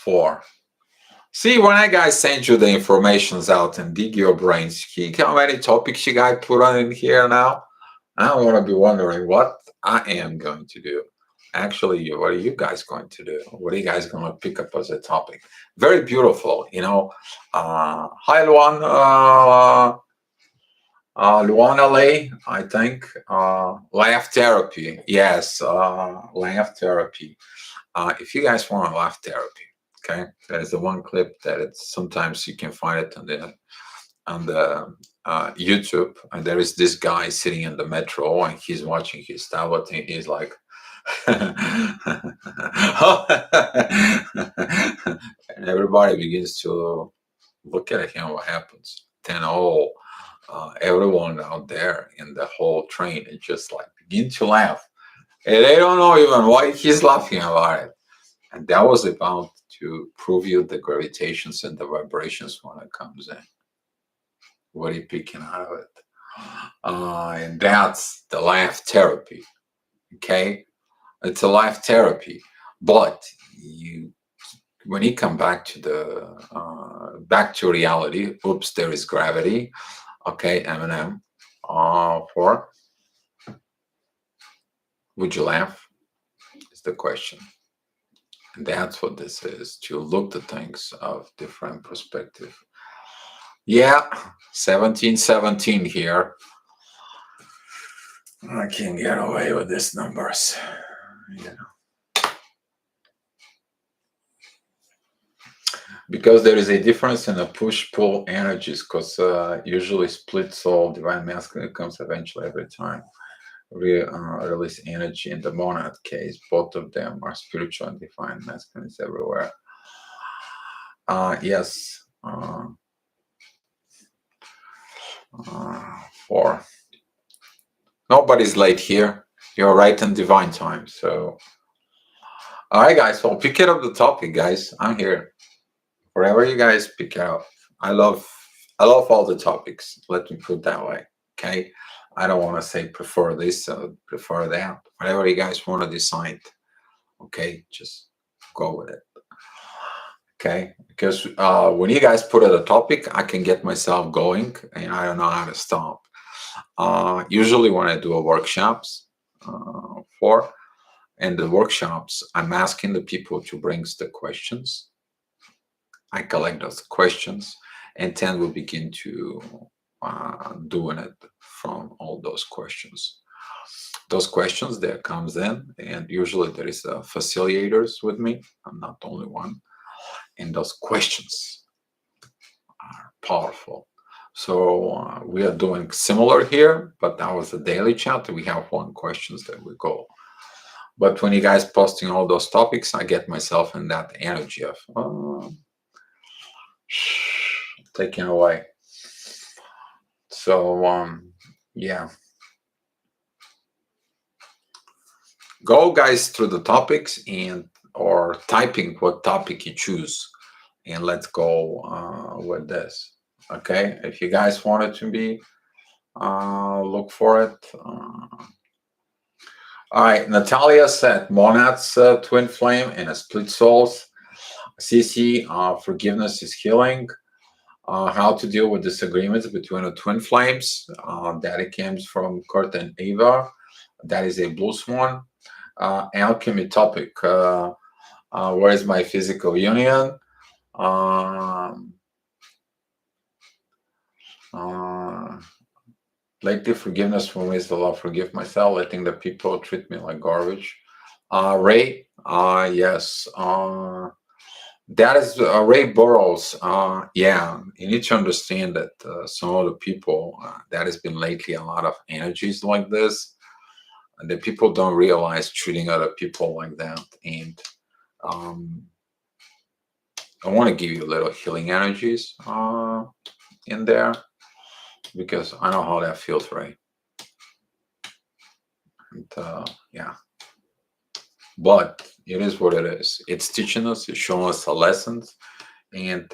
4. See, when I guys send you the informations out and dig your brains, see how many topics you guys put on in here now? I don't want to be wondering what I am going to do. Actually, what are you guys going to do? What are you guys going to pick up as a topic? Very beautiful, Hi, Luan. Luana Lay, I think. Laugh therapy. Yes, laugh therapy. If you guys want laugh therapy, okay, there's the one clip that it's sometimes you can find it on the YouTube, and there is this guy sitting in the metro and he's watching his tablet and he's like, and everybody begins to look at him. What happens? Then everyone out there in the whole train is just like begin to laugh, and they don't know even why he's laughing about it. And that was about to prove you the gravitations and the vibrations when it comes in. What are you picking out of it? And that's the laugh therapy. Okay, it's a laugh therapy, but when you come back to the back to reality, oops, there is gravity. Okay, Eminem. 4. Would you laugh? Is the question. And that's what this is, to look at things of different perspective. Yeah, 1717 here. I can't get away with these numbers. Because there is a difference in the push-pull energies, because usually split soul, divine masculine comes eventually every time. release energy in the monad case. Both of them are spiritual and divine masculines everywhere. Yes. For nobody's late here. You're right in divine time. So, all right, guys. So pick it up the topic, guys. I'm here. Wherever you guys pick it up. I love all the topics. Let me put it that way. Okay. I don't want to say prefer this or prefer that. Whatever you guys want to decide. Okay, just go with it. Okay, because when you guys put out a topic, I can get myself going, and I don't know how to stop. Usually, when I do a workshops for and the workshops, I'm asking the people to bring the questions. I collect those questions, and then we begin to doing it from all those questions. Those questions that comes in, and usually there is facilitators with me. I'm not the only one, and those questions are powerful. So we are doing similar here, but that was a daily chat. We have one questions that we go. But when you guys posting all those topics, I get myself in that energy of taken away. So yeah, go guys through the topics and or typing what topic you choose, and let's go with this. Okay, if you guys want it to be, look for it. All right, Natalia said monads, twin flame, and a split souls. CC, forgiveness is healing. How to deal with disagreements between the twin flames. That it comes from Kurt and Eva. That is a blue swan. Alchemy topic. Where is my physical union? Lately, forgiveness for me is the law. Forgive myself. I think that people treat me like garbage. Ray, yes. That is Ray Burroughs. Yeah, you need to understand that some of the people that has been lately a lot of energies like this, and that people don't realize treating other people like that. And I want to give you a little healing energies in there because I know how that feels, Ray. And yeah, but it is what it is. It's teaching us, it's showing us the lessons, and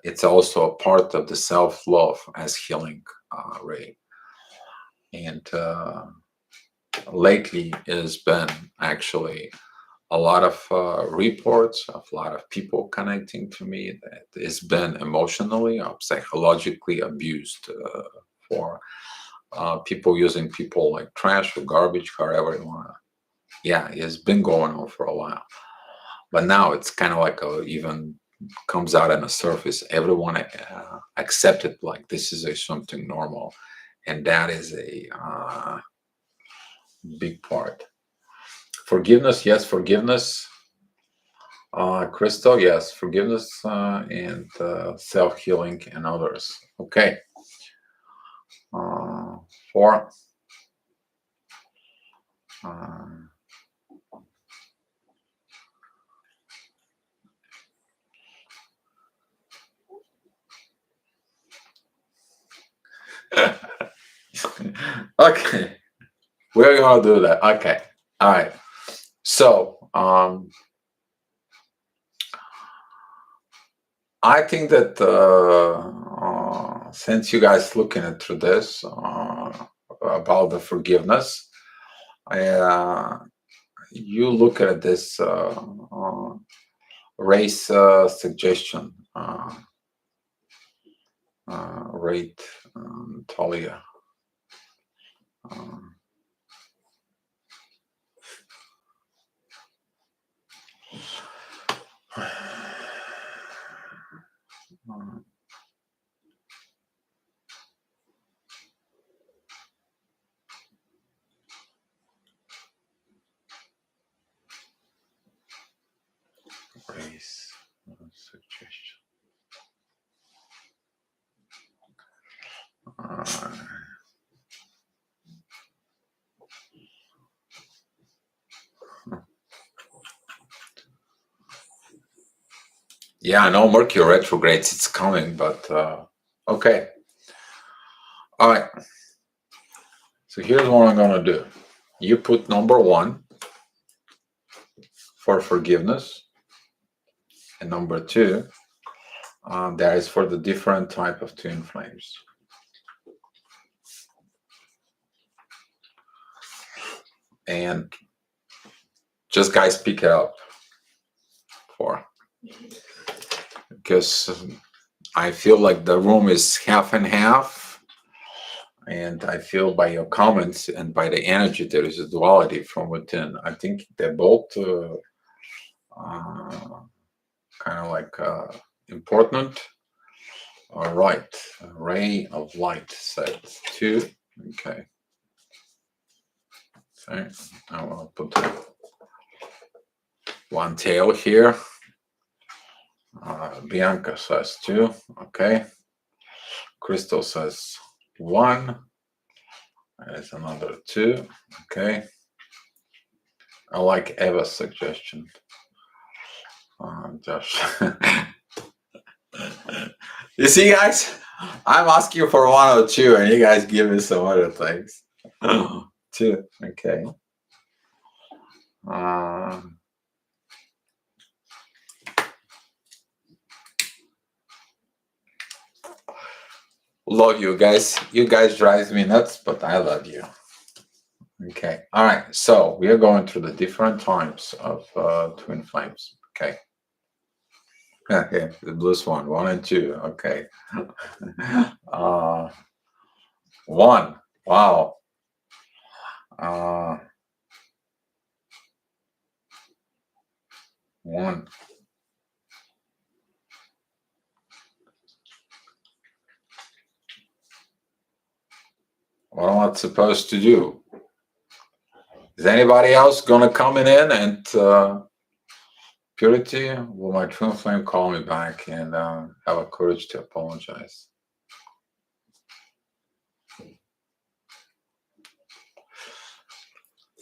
it's also a part of the self-love as healing, Ray. And lately it has been actually a lot of reports of a lot of people connecting to me that has been emotionally or psychologically abused for people using people like trash or garbage, however you want to. Yeah, it's been going on for a while, but now it's kind of like even comes out on the surface. Everyone accepted like this is something normal, and that is a big part. Forgiveness, yes, forgiveness. Crystal, yes, forgiveness and self-healing and others. Okay. Four. Okay. We're gonna do that. Okay. All right. So I think that since you guys looking into this about the forgiveness, you look at this race suggestion rate, Talia. Race suggestion. Yeah, I know Mercury retrogrades, it's coming, but okay. All right. So here's what I'm going to do. You put number 1 for forgiveness, and number 2, that is for the different type of twin flames. And just guys pick it up for, because I feel like the room is half and half, and I feel by your comments and by the energy there is a duality from within. I think they're both kind of like important. All right, a ray of light set 2. Okay. Okay, I will put one tail here. Bianca says 2. Okay. Crystal says 1. There's another 2. Okay. I like Eva's suggestion. Josh. You see, guys, I'm asking for 1 or 2, and you guys give me some other things. 2. Okay. Love you guys. You guys drive me nuts, but I love you. Okay. All right. So we are going through the different types of twin flames. Okay. Okay. The bluest one, 1 and 2. Okay. 1. Wow. Uh, 1. What am I supposed to do? Is anybody else gonna come in and Purity? Will my twin flame call me back and have a courage to apologize?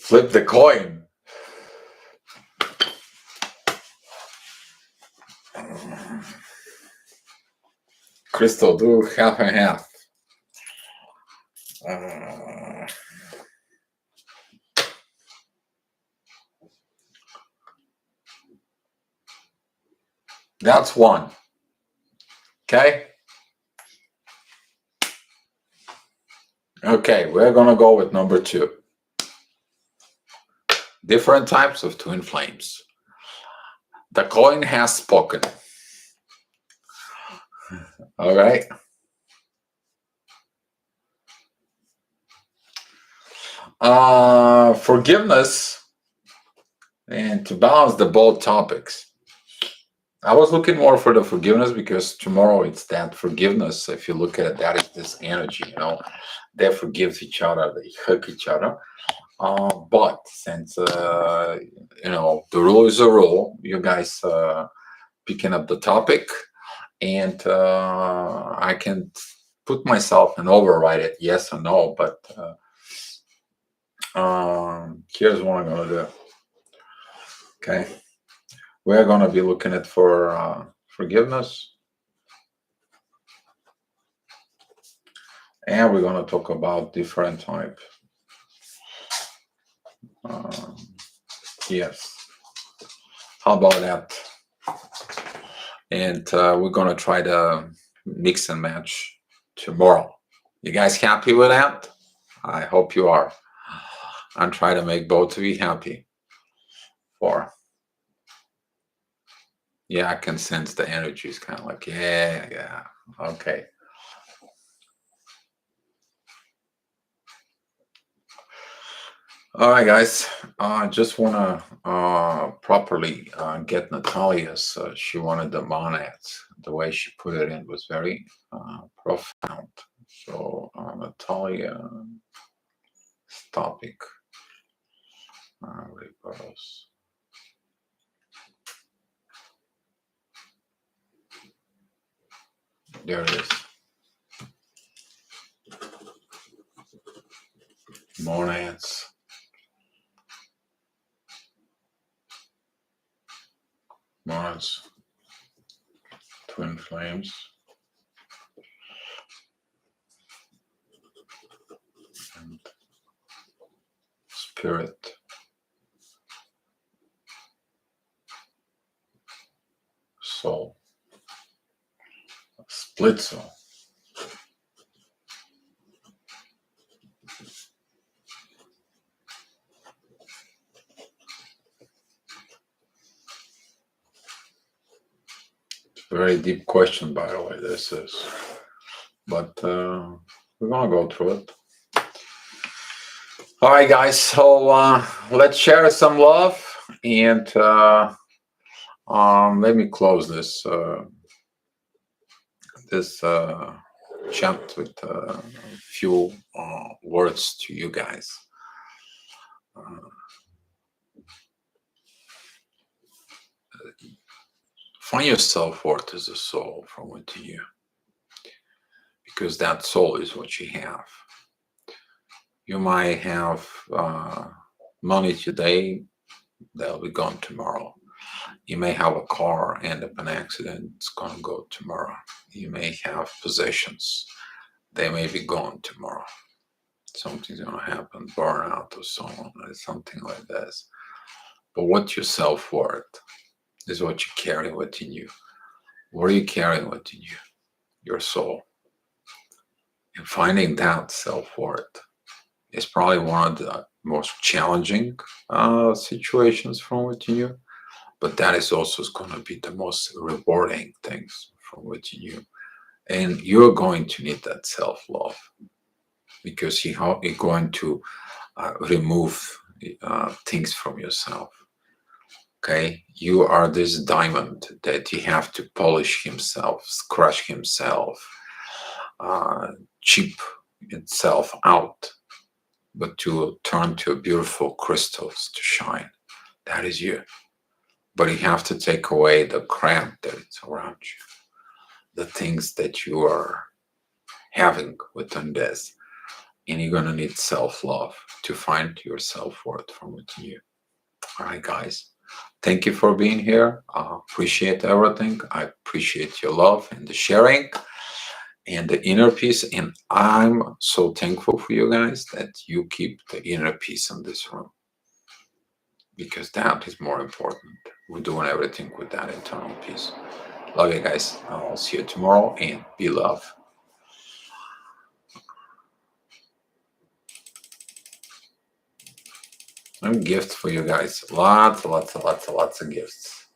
Flip the coin. Crystal, do half and half. That's 1. Okay. Okay, we're gonna go with number 2. Different types of twin flames. The coin has spoken. All right. Forgiveness, and to balance the both topics. I was looking more for the forgiveness because tomorrow it's that forgiveness. If you look at it, that is this energy, they forgive each other, they hug each other. But since, the rule is a rule, you guys picking up the topic, and I can put myself and override it, yes or no, but here's what I'm going to do. Okay. We're going to be looking at for forgiveness. And we're going to talk about different type. Yes. How about that? And we're going to try to mix and match tomorrow. You guys happy with that? I hope you are. I'm trying to make both of you happy. Yeah, I can sense the energy is kind of like, yeah, okay. All right, guys. I just want to properly get Natalia's. She wanted the monads. The way she put it in was very profound. So, Natalia's topic. Reverse. There it is. Monads. Mars. twin flames. And spirit. Soul. Split soul. Very deep question, by the way, this is. But we're gonna go through it. All right, guys. So let's share some love, and let me close this chat with a few words to you guys. Find your self-worth as a soul from within you, because that soul is what you have. You might have money today, they'll be gone tomorrow. You may have a car, end up in an accident, it's gonna go tomorrow. You may have possessions, they may be gone tomorrow. Something's gonna happen, burnout or so on, or something like this. But what's your self-worth is what you carry within you. What are you carrying within you? Your soul. And finding that self-worth is probably one of the most challenging situations from within you, but that is also going to be the most rewarding things from within you. And you're going to need that self-love, because you're going to remove things from yourself. Okay, you are this diamond that you have to polish himself, scratch himself, chip itself out, but to turn to beautiful crystals to shine. That is you. But you have to take away the crap that is around you, the things that you are having within this. And you're going to need self-love to find your self-worth from within you. All right, guys. Thank you for being here. I appreciate everything. I appreciate your love and the sharing and the inner peace. And I'm so thankful for you guys that you keep the inner peace in this room, because that is more important. We're doing everything with that internal peace. Love you guys. I'll see you tomorrow, and be love. And gifts for you guys. Lots of gifts.